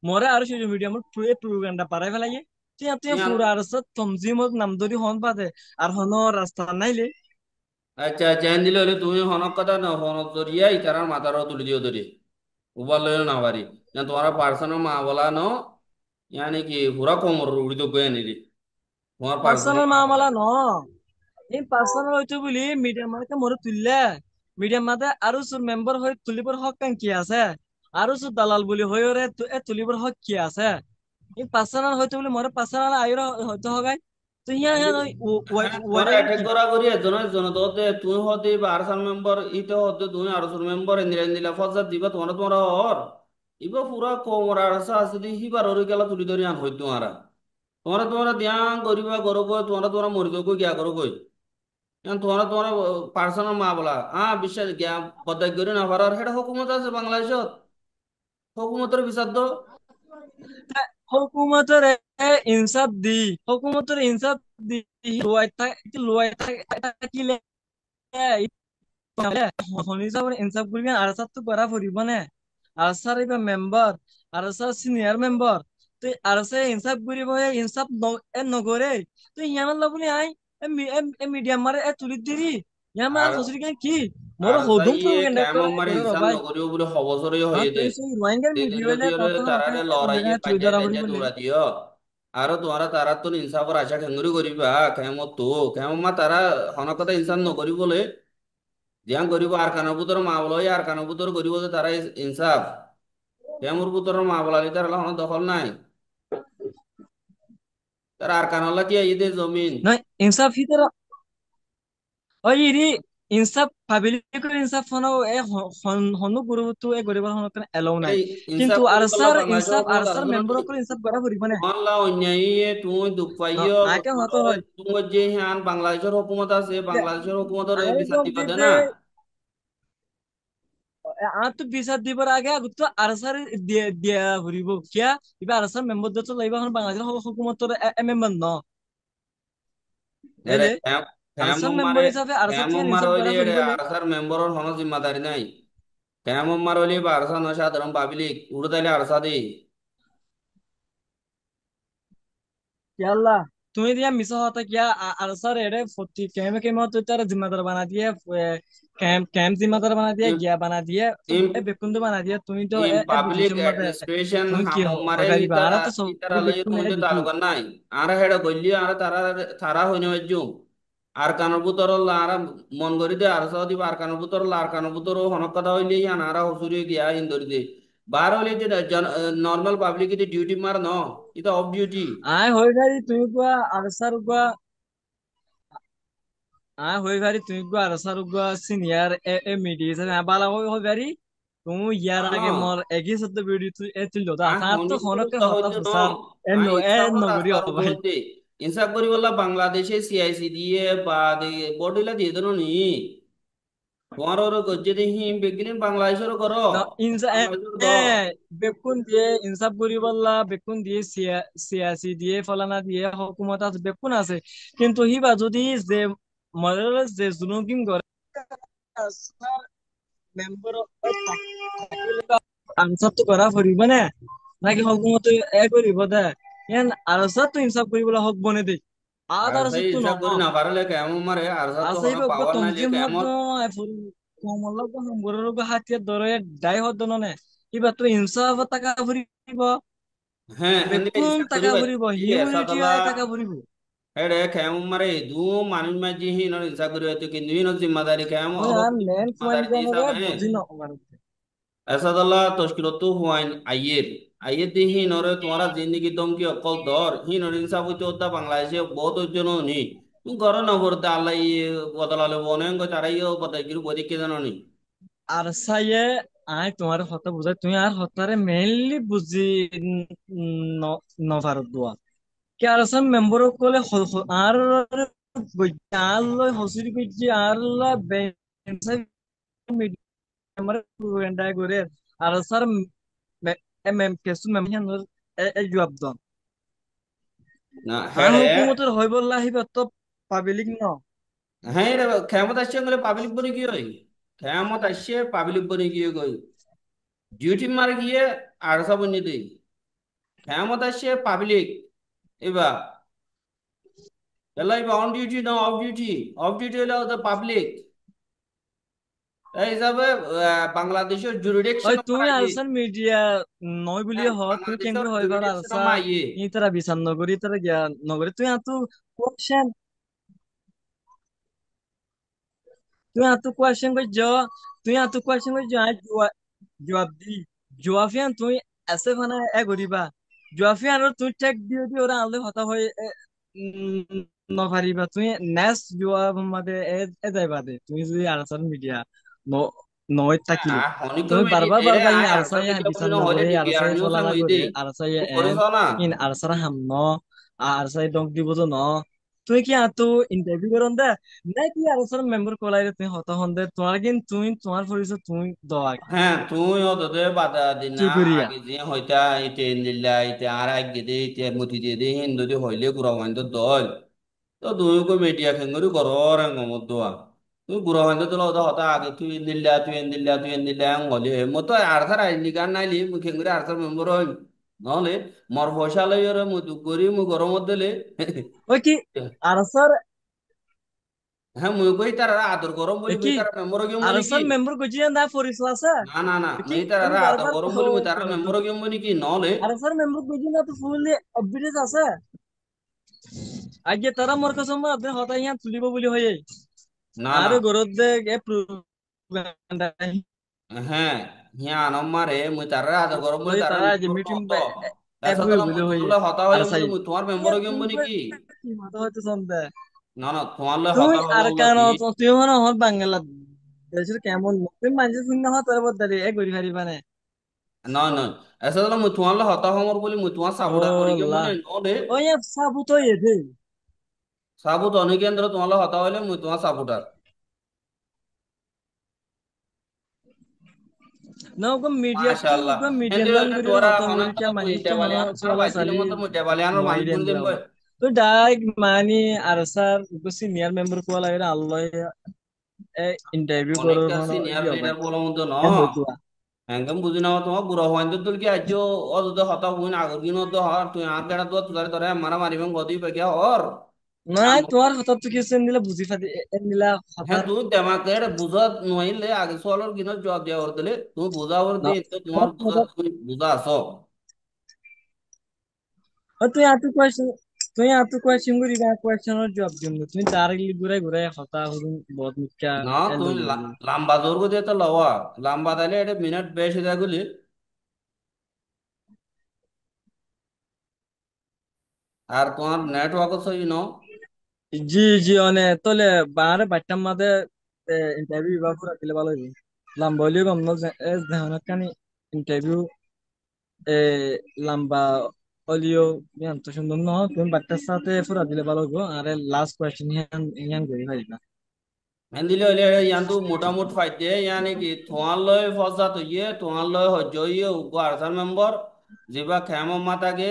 [SPEAKER 2] মরে আর সোশ্যাল মিডিয়া মোর পুরো প্রোপাগান্ডা পারাই ফেলাই তুই তুই
[SPEAKER 1] ইয়ান
[SPEAKER 2] ফুরা আর সাথ তমজিমত নাম ধরি হন পাতে আর হন রাস্তা নাইলে
[SPEAKER 1] আচ্ছা চ্যান দিলে হলে তুমি হনক কথা না হনক ধরিয়া ইতারার মাথারও তুলে দিও ধরে উবার লইও না পারি না তোমার পার্সোনাল মা বলা ন ইয়ানি কি পুরা কোমর উড়ি তো গয়ে নিলি তোমার পার্সোনাল
[SPEAKER 2] পার্সোনাল
[SPEAKER 1] মা বলা।
[SPEAKER 2] মামলা ন এই পার্সোনাল হইতো বুলি মিডিয়াম মার্কে মরে তুললে মিডিয়াম মাতে আৰু সুর মেম্বার হয়ে তুলিবৰ হক কান কি আছে আৰু সুর দালাল বুলি হয়ে রে তুলিবৰ হক কি আছে এই পার্সোনাল হইতো বুলি মরে পার্সোনাল আইর হইতো হগাই তো ইয়া ইয়া
[SPEAKER 1] হ্যাঁ তোমার
[SPEAKER 2] ওয়াইটাকে
[SPEAKER 1] অ্যাটাক
[SPEAKER 2] কি
[SPEAKER 1] করা করি এজনের জন্য তো হতে তুই হতে বা আরসাল মেম্বার ইতে হতে তুমি আরসাল মেম্বার এন্দিরা এন্দিলা ফজার দিবা তোমার তোমার হর ইবা পুরা কোমর আরসা আছে দি হিবার ওরে গেলা তুলি ধরি আন হই তোমারা তোমার তোমার ধ্যান করিবা করো কই তোমার তোমার মরি তো কই গিয়া করো কই এখন তোমার তোমার পার্সোনাল মা বলা বিশ্বাস গিয়া বদাই করি না পারার হেটা হুকুমত আছে বাংলাদেশত হুকুমতের বিচার দাও।
[SPEAKER 2] হুকুমতের ইনসাফ দি হুকুমতের ইনসাফ দি লুয়াই থাকিলে শুনিছা মানে ইনসাফ কৰিবি আৰসাতটো কৰা ফুৰিব নে আৰসাৰ এইবা মেম্বাৰ আৰসাৰ সিনিয়র মেম্বার তুই আরসে ইনসাফ করিব ইনসাফ নগরে তুই ইয়ামার লাবনি আই মিডিয়াম মারে তুলি দিরি ইয়ামার
[SPEAKER 1] আর
[SPEAKER 2] হসরি কি মোর
[SPEAKER 1] আর
[SPEAKER 2] হদুম
[SPEAKER 1] সাইয়ে
[SPEAKER 2] প্রোপাগান্ডা
[SPEAKER 1] কেমন
[SPEAKER 2] করে
[SPEAKER 1] মানে
[SPEAKER 2] করে
[SPEAKER 1] হিসাব
[SPEAKER 2] রবাই
[SPEAKER 1] নকরিও বলে খবসরই
[SPEAKER 2] হ্যাঁ
[SPEAKER 1] হয়ে দে
[SPEAKER 2] তুই সেই রোহিঙ্গার
[SPEAKER 1] সেদিন
[SPEAKER 2] ভিডিও
[SPEAKER 1] যদি
[SPEAKER 2] এলে
[SPEAKER 1] ওরে
[SPEAKER 2] কত হনকে
[SPEAKER 1] তারারে লড়াইয়ে
[SPEAKER 2] তুই
[SPEAKER 1] পাইজা
[SPEAKER 2] ধরা পড়ি
[SPEAKER 1] টাইজা
[SPEAKER 2] বলে
[SPEAKER 1] দৌড়া দিও আর তোমারা তারা তো ইনসাফর আশা ঠেঙ্গুরি করিবা কেমন তো কেমন মা তারা হনকতা ইনসাফ নকরি বলে ধ্যান করিব আর কানের ভিতর মা বলো আর কানের ভিতর করিব যে তারা ইনসাফ কেমন ভিতর মা বলালি তারা হন দখল নাই তারা আর কানলা কি এই দে জমিন।
[SPEAKER 2] নয় ইনসাফ হিতরা ওই রি ইনসাফ পাবলিকের ইনসাফ হনো হনু গুরুত্ব গরিবার হনো কেন এলাও নাই
[SPEAKER 1] এই
[SPEAKER 2] কিন্তু
[SPEAKER 1] ইনসাফ করি বললা
[SPEAKER 2] আরসার
[SPEAKER 1] বাংলাদেশের
[SPEAKER 2] ইনসাফ
[SPEAKER 1] হুকুমত
[SPEAKER 2] আরসার
[SPEAKER 1] আছে না
[SPEAKER 2] মেম্বার
[SPEAKER 1] নি
[SPEAKER 2] করে ইনসাফ করা ফুরিব না
[SPEAKER 1] মহল্লা অন্যায় তুমি দুঃখ পাইও
[SPEAKER 2] আকে হতো
[SPEAKER 1] তোমার
[SPEAKER 2] হয়
[SPEAKER 1] তোমার যে হ্যান বাংলাদেশের হুকুমত আছে বাংলাদেশের হুকুমতের এই
[SPEAKER 2] আই
[SPEAKER 1] বিচার
[SPEAKER 2] দম
[SPEAKER 1] দিবা দে
[SPEAKER 2] দিতে
[SPEAKER 1] না।
[SPEAKER 2] আর তো বিচার দিবার আগে আগুত তো আরসার দিয়া দিয়া ফুরিব কিয়া এবার আরসার মেম্বার তো লাইবা হন বাংলাদেশের হুকুমতের মেম্বার ন
[SPEAKER 1] এরে
[SPEAKER 2] এলে আরসার
[SPEAKER 1] কেমন মারে
[SPEAKER 2] মেম্বার হিসাবে আরসার
[SPEAKER 1] কেমন
[SPEAKER 2] থেকে
[SPEAKER 1] মার
[SPEAKER 2] ইনসাফ
[SPEAKER 1] হইলে
[SPEAKER 2] করা
[SPEAKER 1] এরে
[SPEAKER 2] ফুরিব লে
[SPEAKER 1] আরসার মেম্বরের হন জিম্মাদারি নাই কেমন মার হইলে বা আরসা নয় সাধারণ পাবলিক উড়ে তাইলে আরসা দি
[SPEAKER 2] यल्ला तुम्हें दिया मिसा होता क्या अरसर एडे फोर्टी कैम के मत तो तेरा जिम्मेदार बना दिया कैम कैम जिम्मेदार बना दिया गया बना दिया तो ए बेकुंद बना दिया तुम्हें तो
[SPEAKER 1] in
[SPEAKER 2] ए
[SPEAKER 1] public
[SPEAKER 2] बुझिस मत
[SPEAKER 1] administration
[SPEAKER 2] तुम्हें की
[SPEAKER 1] হামো
[SPEAKER 2] हो
[SPEAKER 1] মারে
[SPEAKER 2] गरीब
[SPEAKER 1] ইতারা
[SPEAKER 2] आरा तो सब
[SPEAKER 1] ইতারা লইয়ে
[SPEAKER 2] बेकुंद
[SPEAKER 1] তুমি
[SPEAKER 2] ए
[SPEAKER 1] তো
[SPEAKER 2] दुखी
[SPEAKER 1] তালুকার নাই আর হেডা গল্লি আর তারা তারা হইনে হজ্জুম আর কানোর ভিতর আর মন করি দে আর সাউ দিবা আর কানোর ভিতর আর কানোর ভিতর হনক কথা হইলে ইয়ান আর হসুরি গিয়া ইন ধরি দে বার হইলে যে নর্মাল পাবলিক ডিউটি মার ন এটা অফ ডিউটি।
[SPEAKER 2] आए होई गारी तुम्हें को अरसर को आए होई गारी तुम्हें को अरसर को सीनियर ए मीडिया से मैं बाला हो गारी तुम यार आगे मोर एक ही सत्य वीडियो तू ए तुल लो ता
[SPEAKER 1] আহ
[SPEAKER 2] ता तो
[SPEAKER 1] হনিপুর
[SPEAKER 2] होनो के होता
[SPEAKER 1] হইতে ন
[SPEAKER 2] फसार ए
[SPEAKER 1] ইনসাফর
[SPEAKER 2] नो करी
[SPEAKER 1] রাস্তার
[SPEAKER 2] हो भाई
[SPEAKER 1] উপরতে ইনসাফ করি বললা বাংলাদেশে সিআইসি দিয়ে বা বডিলা দিয়ে দেন নি তোমার ওর যদি হি বেগিনি বাংলাদেশের করো,
[SPEAKER 2] না ইনসা
[SPEAKER 1] বাংলাদেশের দ।
[SPEAKER 2] বেকুন দিয়ে ইনসাফ করি বললা বেকুন দিয়ে সিয়াসি দিয়ে ফলানা দিয়ে হকুমত আছে বেকুন আছে কিন্তু হিবা যদি যে মডেল যে জুনুকিম করে মেম্বার আনসার তো করা ফুরিব না নাকি হকুমত এ করিব দে ইয়ান আর তো ইনসাফ কৰিবলৈ হক বনে দে
[SPEAKER 1] আর
[SPEAKER 2] আদার
[SPEAKER 1] সেই
[SPEAKER 2] তো ন
[SPEAKER 1] হিসাব করি না পারলে কেমন মারে আর তো
[SPEAKER 2] আছে
[SPEAKER 1] হনো
[SPEAKER 2] বগ্গ
[SPEAKER 1] পাওয়ার নাই যে
[SPEAKER 2] তমকিম হদ
[SPEAKER 1] কেমন।
[SPEAKER 2] ফুল কমলক সম্বরক হাতিয়া দরে ডাই হদ ননে ইবা তো ইনসাফ টাকা ফুরিব
[SPEAKER 1] হ্যাঁ এনে
[SPEAKER 2] বেকুন
[SPEAKER 1] হিসাব করি
[SPEAKER 2] টাকা
[SPEAKER 1] ভাই
[SPEAKER 2] ফুরিব
[SPEAKER 1] ই এসা
[SPEAKER 2] হিউম্যানিটি
[SPEAKER 1] দলা
[SPEAKER 2] আয় টাকা ফুরিব
[SPEAKER 1] হেডে কেমন মারে দু মানুষ মাঝি হি নর হিসাব করি হয়তো কিন্তু হি নর জিম্মাদারি কেমন
[SPEAKER 2] তুই
[SPEAKER 1] অহক
[SPEAKER 2] আর মেন পয়েন্ট
[SPEAKER 1] জিম্মাদারি দি
[SPEAKER 2] জানো
[SPEAKER 1] হিসাব
[SPEAKER 2] রে
[SPEAKER 1] হ্যাঁ।
[SPEAKER 2] বুঝি না আমার
[SPEAKER 1] এসাদাল্লা তশকিলতু হুয়াইন আইয়ের আইয়ের দি হি নরে তোমারা জিন্দিগি দমকি অকল দর হি নর ইনসাফ হইতে ওদা বাংলাদেশে বহুত জন নি তুমি ঘর নগরতে আল্লাহ ই বদলালে বনেঙ্গ চারাইও বদাই কিরু বদি কে জানো নি।
[SPEAKER 2] আর সাইয়ে আই তোমার কথা বুঝাই তুই আর হতারে মেইনলি বুঝি নভারত দোয়া কে আর সাম মেম্বার কোলে আর আর লয় হসিরি কইছি আর লা বেঞ্চাই মিডিয়ামার প্রোপাগান্ডা করে আর স্যার এম এম কেসু মেম হিয়ানোর এ জবাব দন
[SPEAKER 1] না
[SPEAKER 2] আই
[SPEAKER 1] হেডে
[SPEAKER 2] হুকুমতের হই বললা হিবা তো পাবলিক ন
[SPEAKER 1] হ্যাঁ রে খেমত আসছে বলে পাবলিক বনে কি হই খেমত আসছে পাবলিক বনে গিয়ে গই ডিউটি মার গিয়ে আর সব নিতে খেমত আসছে পাবলিক এবার এলাই এবার অন ডিউটি না অফ ডিউটি, অফ ডিউটি হলে তো পাবলিক এই হিসাবে বাংলাদেশের
[SPEAKER 2] ওই
[SPEAKER 1] জুরিডিকশন
[SPEAKER 2] তুই
[SPEAKER 1] আইয়ে।
[SPEAKER 2] আরসার মিডিয়া নয় বলি
[SPEAKER 1] হ্যাঁ
[SPEAKER 2] হ তুই
[SPEAKER 1] বাংলাদেশের
[SPEAKER 2] কেঙ্গুর হয় বার
[SPEAKER 1] জুরিডিকশন
[SPEAKER 2] আরসা
[SPEAKER 1] আইয়ে।
[SPEAKER 2] ই তারা বিচার নগরী তারা গিয়া নগরী তুই আতো কোশ্চেন তুই আতো কোশ্চেন কই জ তুই আতো কোশ্চেন কই জ আই জবাব দি জবাফিয়ান তুই এসে ফানা এ গরিবা জবাফিয়ান আর তুই চেক দিও দি ওরা আনলে হতা হয় নভারিবা তুই নেক্সট জবাব মাদে এ যাইবা দে তুই যদি আরসার মিডিয়া ন নয় থাকিলে
[SPEAKER 1] হনিকো
[SPEAKER 2] তুমি
[SPEAKER 1] মেডি
[SPEAKER 2] বারবার
[SPEAKER 1] এরে
[SPEAKER 2] বারবার ইন
[SPEAKER 1] আয় আরসা
[SPEAKER 2] আরসাই
[SPEAKER 1] মিডিয়া বলি
[SPEAKER 2] বিচার
[SPEAKER 1] না হইলে
[SPEAKER 2] নগরে
[SPEAKER 1] ডিপিআর
[SPEAKER 2] আরসাই
[SPEAKER 1] নিউজ
[SPEAKER 2] ফলানা
[SPEAKER 1] হই
[SPEAKER 2] করে
[SPEAKER 1] দেই
[SPEAKER 2] আরসাই
[SPEAKER 1] তো
[SPEAKER 2] এন
[SPEAKER 1] করিস না।
[SPEAKER 2] ইন আরসার হামন আরসাই ডং দিব তো ন তুই কি আতো ইন্টারভিউ করন দে নাই কি আরসার মেম্বার কোলাইরে তুই হত হন দে তোমার কিন তুই তোমার পরিচয় তুই দয়া
[SPEAKER 1] হ্যাঁ তুই অততে বাধা দিনা
[SPEAKER 2] চুকুরিয়া
[SPEAKER 1] আগে যে হইতা ইতে নিল্লা ইতে আর আগ গেদে ইতে মতি দে হিন্দু দি হইলে গুড়া মাইন্দ দল তো তুই কো মিডিয়া খেঙ্গরি করর মত দোয়া তুই গুড়া মাইন্দ তোলা ওটা হতা আগে তুই নিল্লা হলে মতো আর থার আইলি গান নাইলি মুই খেঙ্গরি আর থার মেম্বার হইম নহলে মর পয়সা লই মুই দুঃখ করি মুই গরমত দিলে
[SPEAKER 2] ওই কি আরসার
[SPEAKER 1] হ্যাঁ মুই কই তার আদর গরম বলি মুই
[SPEAKER 2] কি
[SPEAKER 1] তার মেম্বার গেম বলি কি।
[SPEAKER 2] আরসার মেম্বার কইছিলেন দা পরিচয় আছে
[SPEAKER 1] না না না
[SPEAKER 2] কি
[SPEAKER 1] মুই তার
[SPEAKER 2] তুমি
[SPEAKER 1] আদর
[SPEAKER 2] বারবার
[SPEAKER 1] গরম বলি মুই তার মেম্বার গেম বলি কি নহলে।
[SPEAKER 2] আরসার মেম্বার কইছিলেন তো ফুললি অবভিয়াস আছে আগে তারা মোর কাছে আপনি হতাই ইয়াত তুলিব বুলি হয়ে
[SPEAKER 1] না না
[SPEAKER 2] আরে গরত দে এ প্রোপাগান্ডা
[SPEAKER 1] হ্যাঁ হিয়া আনম্মারে মুই তার আদর গরম বলি
[SPEAKER 2] ওই
[SPEAKER 1] তার
[SPEAKER 2] তারা যে
[SPEAKER 1] মেম্বার
[SPEAKER 2] মিটিং
[SPEAKER 1] তো এসা
[SPEAKER 2] এগুই
[SPEAKER 1] তাহলে
[SPEAKER 2] বলে
[SPEAKER 1] মুই
[SPEAKER 2] হয়ে
[SPEAKER 1] তোমার হতা
[SPEAKER 2] আর
[SPEAKER 1] হইম বলি
[SPEAKER 2] সাই
[SPEAKER 1] মুই তোমার মেম্বার গেম
[SPEAKER 2] তুই
[SPEAKER 1] বলি কি।
[SPEAKER 2] কি মাথা হইতে চলতে
[SPEAKER 1] না না তোমার
[SPEAKER 2] তুই
[SPEAKER 1] হতা হব
[SPEAKER 2] আর
[SPEAKER 1] হলো
[SPEAKER 2] কেন
[SPEAKER 1] কি।
[SPEAKER 2] তুই মনে হল বাঙালা দেশের কেমন তুই মানুষ শূন্য হওয়া তোর বদলে এ গড়ি হারি মানে
[SPEAKER 1] নয় নয় এসা তাহলে মুই তোমার হতা হমর বলি মুই তোমার
[SPEAKER 2] ও
[SPEAKER 1] সাপোর্টার করি গেম
[SPEAKER 2] লা
[SPEAKER 1] বলি নহলে।
[SPEAKER 2] ওই সাবুত হয়ে দে
[SPEAKER 1] সাবুত অনিকেন্দ্র তোমার হতা হইলে মুই তোমার সাপোর্টার।
[SPEAKER 2] না ওকে মিডিয়া তো
[SPEAKER 1] মাশাআল্লাহ
[SPEAKER 2] ওকে মিডিয়ান
[SPEAKER 1] এন্দি
[SPEAKER 2] লান
[SPEAKER 1] হইলে
[SPEAKER 2] করি
[SPEAKER 1] তোরা
[SPEAKER 2] হত
[SPEAKER 1] হনার
[SPEAKER 2] হরি কে
[SPEAKER 1] কথা মুই
[SPEAKER 2] মানুষ তো হন
[SPEAKER 1] দেবালিয়ান আর
[SPEAKER 2] চলা
[SPEAKER 1] পাইছিলাম
[SPEAKER 2] চালি
[SPEAKER 1] মত মুই দেবালিয়ানোর
[SPEAKER 2] নয়
[SPEAKER 1] মালিক
[SPEAKER 2] দেন
[SPEAKER 1] বনি দেম
[SPEAKER 2] দিলাম
[SPEAKER 1] বই।
[SPEAKER 2] তো ডাইরেক্ট মানি আর স্যার ওকে সিনিয়র মেম্বার কোয়া লাগে আল্লাহ ইন্টারভিউ
[SPEAKER 1] অনেক
[SPEAKER 2] করার কোনো
[SPEAKER 1] সিনিয়র
[SPEAKER 2] ইয়ে হবে
[SPEAKER 1] লিডার বলা মতো ন
[SPEAKER 2] এ হয়তো
[SPEAKER 1] হ্যাঙ্গম বুঝি না তোমার বুড়া হওয়ান তো কি আজ অযুত হতা হুইন আগর দিন তো হর তুই আর কেডা তো তুদারে ধরে মারা মারিবেন গদি পেকে হর।
[SPEAKER 2] নাই তোমার হঠাৎ তো কিছু নিলে বুঝি ফাদি নিলা
[SPEAKER 1] হ্যাঁ
[SPEAKER 2] হঠাৎ
[SPEAKER 1] তুই দেমাকের বুঝত নইলে আগে সোয়ালোর কিনো জবাব দেওয়া ওর দিলে তুমি বুঝা ওর
[SPEAKER 2] না
[SPEAKER 1] দিয়ে তোমার বুঝা তুমি বুঝা আছো।
[SPEAKER 2] তুই এত কোয়েশ্চেন তুই এত কোয়েশ্চেন করি না কোয়েশ্চেনের জবাব দিম না তুমি ডাইরেক্টলি ঘুরাই ঘুরাই হতা হরুন বহুত মুখ্যা
[SPEAKER 1] না
[SPEAKER 2] এ
[SPEAKER 1] তুমি
[SPEAKER 2] লইলি বলি
[SPEAKER 1] লাম্বা দৌড় দিয়ে তো লওয়া লাম্বা তাইলে এটা মিনিট বেশি দেয় গুলি আর তোমার নেটওয়ার্ক সই ন।
[SPEAKER 2] জি জি অনে তোলে বারে বাচ্চার মাঝে ইন্টারভিউ বা পুরা দিলে ভালো হইবে লাম্বা হইলেও কম না জাহানত কানি ইন্টারভিউ এ লাম্বা হলিও ইয়ান তো সুন্দর নহ তুমি বাচ্চার সাথে পুরা দিলে ভালো হইব আরে লাস্ট কোয়েশ্চেন ইয়ান ইয়ান করি পারিবা
[SPEAKER 1] দিলে হইলে ইয়ান্তু মোটামুট ফাইতে ইয়ানি কি তোমার লয় ফজাত হইয়ে তোমার লয় হজ্জ হইয়ে উগো আরসার মেম্বর যিবা খেম মাতাকে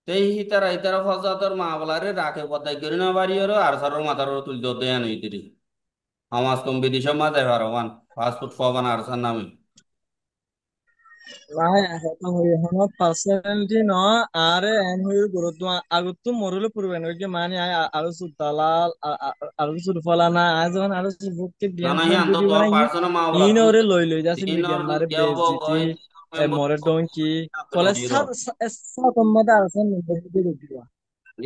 [SPEAKER 1] তেই হিতারা হিতারা ফজাতর মা বলারে রাখে পতাই করি না বাড়ি ওর আরসার মাথার তুল দিতে ইয়ান হইতিরি সমাজ কম বিদিশ মাঝে ভারবান ফাস্টফুড ফবান আরসার নামে
[SPEAKER 2] নাই এটা হই হন পার্সোনালিটি ন আরে এন হই গুরুত্ব আগত মরলে পূর্বে নয় যে মানে আরো সুদালাল আরো সুরফলা না আজ যখন আরো সুবুককে
[SPEAKER 1] না
[SPEAKER 2] ডিয়ান
[SPEAKER 1] না
[SPEAKER 2] ফান
[SPEAKER 1] ইয়ান তো
[SPEAKER 2] ভিডিও
[SPEAKER 1] তো
[SPEAKER 2] বানাই
[SPEAKER 1] পার্সোনাল মা বলা
[SPEAKER 2] ইন
[SPEAKER 1] তুই
[SPEAKER 2] ওরে লই যাচ্ছে
[SPEAKER 1] দিনর
[SPEAKER 2] মিডিয়াম মারে
[SPEAKER 1] দেও
[SPEAKER 2] বেজিতি
[SPEAKER 1] মেম্বর
[SPEAKER 2] মরে ডঙ্কি কলেজ
[SPEAKER 1] হইর
[SPEAKER 2] সাত সাত মধ্যে আর সাত ভিডিও দিবা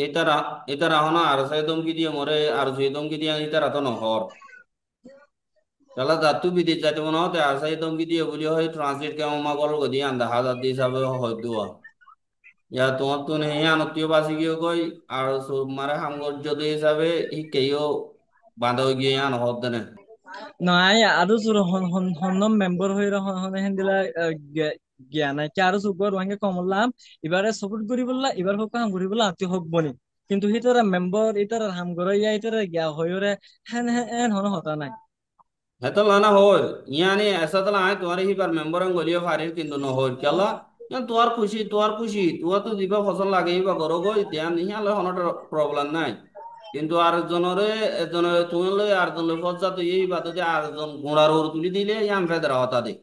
[SPEAKER 1] ইতারা ইতারা হনা আরসাই দমকি দিয়ে মরে আর সুই দমকি দিয়ে ইতারা তো নহর তাহলে যাতু বিদেশ যাইতে মনে হতে আরসাই দমকি দিয়ে বলি হয় ট্রান্সলেট কেমন মা গল গদি আন্দা হাজার দিয়ে হিসাবে হয় দুয়া ইয়া তোমার তো নেই আনতীয় বাসি গিয়ে কই আর মারে হামগর যদি হিসাবে ই কেউ বাঁধা গিয়ে আন হদ দেনে
[SPEAKER 2] নাই আৰু চোৰ হন্নম মেম্বৰ হৈ হনে হেন্দিলা জ্ঞান নাই কি আৰু চুকৰ ৰঙে কমলাম এবাৰে সাপোর্ট করি বললা এবার হোক কাম করি বললা আতি হোক বনি কিন্তু হিতারা মেম্বার ইতারা হাম করে ইয়া ইতারা গিয়া হইরে হেন হেন হন হতা নাই
[SPEAKER 1] হেতো লানা হয় ইয়ানি এসা তো আয় তোমার হি পার মেম্বার গলিয়ে ফারির কিন্তু ন হয় কেলা ইয়ান তোমার খুশি তোমার তো দিবা ফসল লাগেই বা করো গো ইতিয়া নিহালে হনটা প্রবলেম নাই কিন্তু আরেকজনের এজনের তুমি লই আরেকজনের ফসা তো এই বাদ দিয়ে আরেকজন ঘোড়ার ওর তুলি দিলে ইয়ান ফেদের হতা দে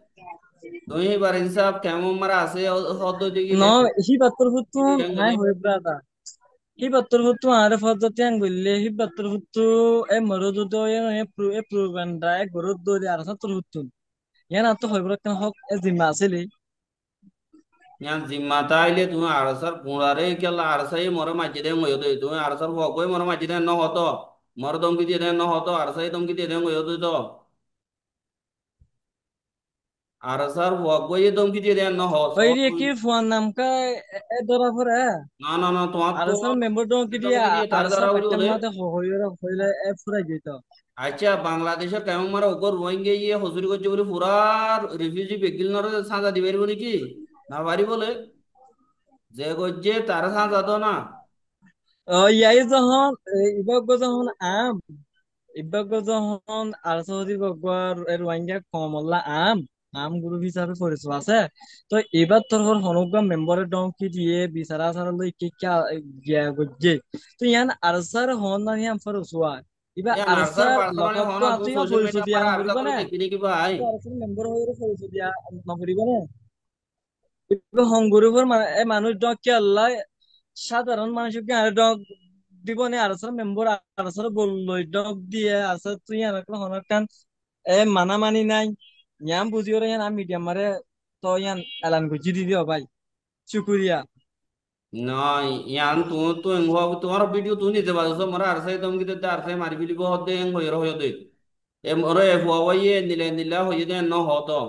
[SPEAKER 1] তুমি এবার হিসাব কেমন মারা আছে হদ
[SPEAKER 2] ন
[SPEAKER 1] গেলে
[SPEAKER 2] হি বাত্তর ফুটু নাই
[SPEAKER 1] গেলে
[SPEAKER 2] হই ব্রাদা হি বাত্তর ফুটু আরে ফদতে আং গইলে হি বাত্তর ফুটু এ মরদু তো এ প্রুভেন্ডা এ গরুদ দরি আর সাত্তর ফুটু ইয়ান আতো হইব কেন হক এ জিম্মা আছিল
[SPEAKER 1] yan zimmata aile তুমি আরসার গুড়ারে কেলা আরসাই মরে মাঝি দে ময় দই তুমি আরসার হকই মরে মাঝি দে ন হতো মর দমকি দিয়ে দেন ন হতো আরসাই দমকি দিয়ে দেন ময় দই তো আরসার হকই দমকি দিয়ে দেন ন হস
[SPEAKER 2] ওই রে কি ফোন নাম কা এ ধরা পড়ে
[SPEAKER 1] না তোমার তো
[SPEAKER 2] আরসার মেম্বার ডং কি দিয়া
[SPEAKER 1] দমকি দিয়ে তার
[SPEAKER 2] আরসার
[SPEAKER 1] দ্বারা উড়ি
[SPEAKER 2] পাইতাম
[SPEAKER 1] বলে
[SPEAKER 2] মাতে হইরা হইলে এ ফুরাই গইত
[SPEAKER 1] আচ্ছা বাংলাদেশের কেমন মারা ওগর রোহিঙ্গা ইয়ে হজুরি করছে বলে পুরা রিফিউজি বেগিল নরে সাজা দিবে নাকি না বাড়ি বলে যে গজ্জে তারা সাজা তো না
[SPEAKER 2] ও ইয়াই যখন ইবাগ যখন ইবাগ যখন আরসা হদি বগর রোহিঙ্গা কমলা গুরু হিসাবে পরিচয় আছে তো এবার তোর হনগ্রা মেম্বারের ডং কি দিয়ে বিচারা সারা লই কি গিয়া গজ্জে তো ইয়ান আরসার হন না ইয়ান ফরসুয়া এবার
[SPEAKER 1] এ নার্সার
[SPEAKER 2] আরসার
[SPEAKER 1] পার্সোনালি
[SPEAKER 2] লকআপ তো
[SPEAKER 1] হনা তুমি
[SPEAKER 2] আতুইয়া
[SPEAKER 1] সোশ্যাল
[SPEAKER 2] পরিচয়
[SPEAKER 1] মিডিয়া
[SPEAKER 2] দিয়া
[SPEAKER 1] পারা
[SPEAKER 2] আম
[SPEAKER 1] আর
[SPEAKER 2] করিবা
[SPEAKER 1] কাপড়
[SPEAKER 2] না
[SPEAKER 1] দেখি নাকি ভাই
[SPEAKER 2] আরসার মেম্বার হইরে পরিচয় দিয়া না করিবা না হংগুরুপুর মানুষ ডক কে আল্লাহ সাধারণ মানুষকে আর ডক দিব নে আর সার মেম্বার আর সার বললই ডক দিয়ে আর সার তুই আর হনার কান মানা মানি নাই ইয়াম বুঝিও রে ইয়ান মিডিয়াম মারে তো ইয়ান এলান গুজি দি দিও ভাই শুক্রিয়া
[SPEAKER 1] নয় ইয়ান তো এং হব তোমার ভিডিও তুমি নিতে পারছো মরা আর সাই তুমি কিতে আর সাই মারি ফেলিব হদে এং হইর হইর দে এ মরে এ ফুয়া ইয়ে নিলে নিলা হইয়ে দে ন হতো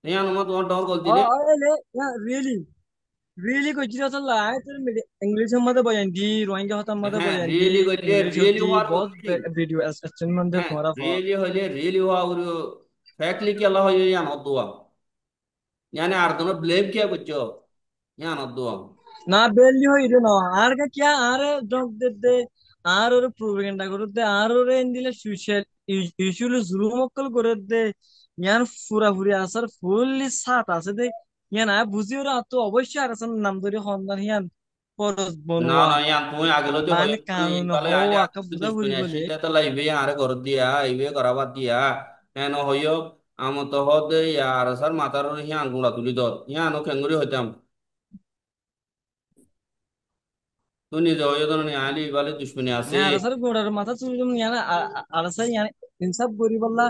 [SPEAKER 1] ইয়ান মত তোমার ডর কল
[SPEAKER 2] ও
[SPEAKER 1] দিলে
[SPEAKER 2] এলে রিয়েলি রিয়েলি কইছি তো লাই তোর ইংলিশ মধ্যে বয়ান দি রোহিঙ্গা হতার মধ্যে
[SPEAKER 1] হ্যাঁ
[SPEAKER 2] বয়ান দি
[SPEAKER 1] রিয়েলি কইলে
[SPEAKER 2] ইংলিশ
[SPEAKER 1] রিয়েলি
[SPEAKER 2] দি
[SPEAKER 1] হওয়ার
[SPEAKER 2] বহুত
[SPEAKER 1] কইছি
[SPEAKER 2] ভিডিও অ্যাসেসমেন্ট মধ্যে
[SPEAKER 1] হ্যাঁ
[SPEAKER 2] তোমারা
[SPEAKER 1] রিয়েলি হইলে রিয়েলি হওয়া উড়ো ফ্যাক্টলি কেলা হইয়ে ইয়ান হদুয়া ইয়ানে আর তোমরা ব্লেম কিয়া করছো ইয়ান হদুয়া
[SPEAKER 2] না বেললি হইরে না আর কা কিয়া আর ডক দে আর ওর প্রোপাগান্ডা করে দে আর ওর এন দিলে সোশ্যাল ইস্যুলে জুলুম অকল করে দে ইয়ান ফুরা ফুরি আসার ফুললি সাত আছে দে ইয়ান আ বুঝি ওরা তো অবশ্যই আর আসার নাম ধরে হন্দান ইয়ান পরস বনুয়া
[SPEAKER 1] না ইয়ান তুমি আগেলো তো হয়
[SPEAKER 2] মানে
[SPEAKER 1] তুই
[SPEAKER 2] কানুন
[SPEAKER 1] পালে
[SPEAKER 2] হও
[SPEAKER 1] আইলে
[SPEAKER 2] আকা
[SPEAKER 1] আসতে
[SPEAKER 2] বুঝা ফুরি
[SPEAKER 1] দুশ্মনী
[SPEAKER 2] বলে
[SPEAKER 1] আসিলে তো লাইবে আরে ঘর দিয়া আইবে করাবার দিয়া কেন হইও আম তো হদে আর সার মাথার হিয়ান গুড়া তুলি দর হিয়ানো খেঙ্গুরি হইতাম তুই নিজে হইও তো আলি বালে দুশ্মনী আছে
[SPEAKER 2] আর আসার গোড়ার মাথা চুরি যেমন ইয়ান আর আসার ইয়ান ইনসাফ করি বললা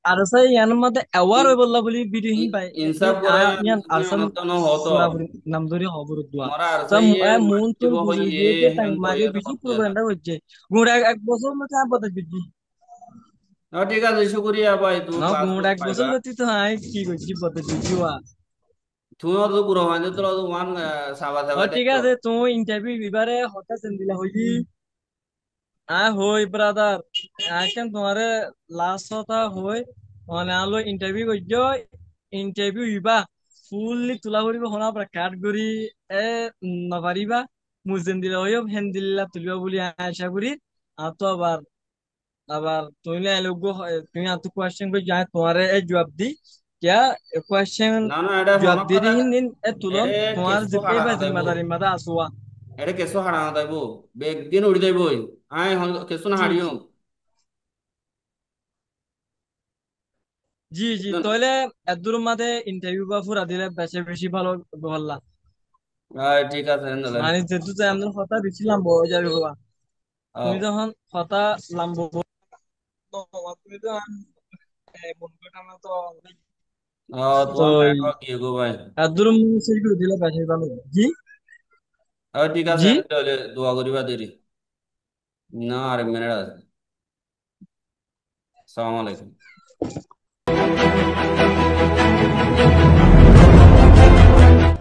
[SPEAKER 2] আর আসার ইয়ান মধ্যে অ্যাওয়ার হয়ে বললা বলি ভিডিও হিন পাই
[SPEAKER 1] ইনসাফ করে
[SPEAKER 2] ইয়ান আর
[SPEAKER 1] তুমি অনত ন হতো
[SPEAKER 2] ফুরা ফুরি নাম ধরে হবর দোয়া
[SPEAKER 1] মরা আর
[SPEAKER 2] তো
[SPEAKER 1] সাইয়ে
[SPEAKER 2] মন তুন
[SPEAKER 1] মারিব
[SPEAKER 2] বুঝে
[SPEAKER 1] হইয়ে
[SPEAKER 2] দিয়ে যে টাইম
[SPEAKER 1] হেন তো
[SPEAKER 2] মাগে
[SPEAKER 1] হইয়ে
[SPEAKER 2] বেশি
[SPEAKER 1] হতে না
[SPEAKER 2] প্রোগ্রামটা হচ্ছে গুড়া এক বছর মতো আর বদল দিচ্ছি
[SPEAKER 1] ঠিক আছে শুক্রিয়া ভাই তুমি
[SPEAKER 2] না গুড়া
[SPEAKER 1] পাসপোর্ট
[SPEAKER 2] এক বছর
[SPEAKER 1] পাইবা
[SPEAKER 2] গতি তো হাই কি করছি বদল দিচ্ছি ওয়া
[SPEAKER 1] তুমিও তো বুড়ো মানে তোরা তো ওয়ান সাবা
[SPEAKER 2] ও
[SPEAKER 1] সাবা
[SPEAKER 2] ঠিক
[SPEAKER 1] দেখছো
[SPEAKER 2] আছে তুমি ইন্টারভিউ এবারে হঠাৎ দিলা হইলি হই ব্রাদার আইটেম তোমারে লাস্ট হতা হই মানে আলো ইন্টারভিউ করছো ইন্টারভিউ ইবা ফুললি তোলা করিব হনা পৰা কাট করি এ নপারিবা মুজেন দিলা হইব হেন দিলা তুলিবা বুলি আশা করি আর তো আবার আবার তুমি লোক তুমি এত কোয়েশ্চেন করে যায় তোমার এই জবাব দি क्या क्वेश्चन
[SPEAKER 1] না না, এটা
[SPEAKER 2] जवाब
[SPEAKER 1] হনক
[SPEAKER 2] दे
[SPEAKER 1] কথা।
[SPEAKER 2] रही हिंदी ए तुलन
[SPEAKER 1] এটা
[SPEAKER 2] तुम्हार
[SPEAKER 1] কেঁচো
[SPEAKER 2] जितने
[SPEAKER 1] হারানো
[SPEAKER 2] भी
[SPEAKER 1] যাইব,
[SPEAKER 2] जिम्मेदारी मदा आसुआ
[SPEAKER 1] এটা কেঁচো হারানো যাইব, একদিন উড়ি যাইব। আয় কেঁচো না
[SPEAKER 2] जी
[SPEAKER 1] হারিও।
[SPEAKER 2] जी জি জি তাহলে এদুর মাঝে ইন্টারভিউ বা ফুরা দিলে বেশি বেশি ভালো বললা
[SPEAKER 1] আয় ঠিক আছে তাহলে।
[SPEAKER 2] মানে যেহেতু যে আমরা কথা দিছিলাম বড় যাবে বাবা তুমি
[SPEAKER 1] আহ,
[SPEAKER 2] যখন কথা লাম্ব তুমি তো মন কটা না তো তো
[SPEAKER 1] তোমার নেটওয়ার্ক কি গো ভাই?
[SPEAKER 2] এদুর সেই করে দিলে বেশি ভালো জি
[SPEAKER 1] ঠিক আছে
[SPEAKER 2] জি
[SPEAKER 1] তাহলে, দোয়া করিবা দেরি না, আর মিনিট আছে। সালাম আলাইকুম।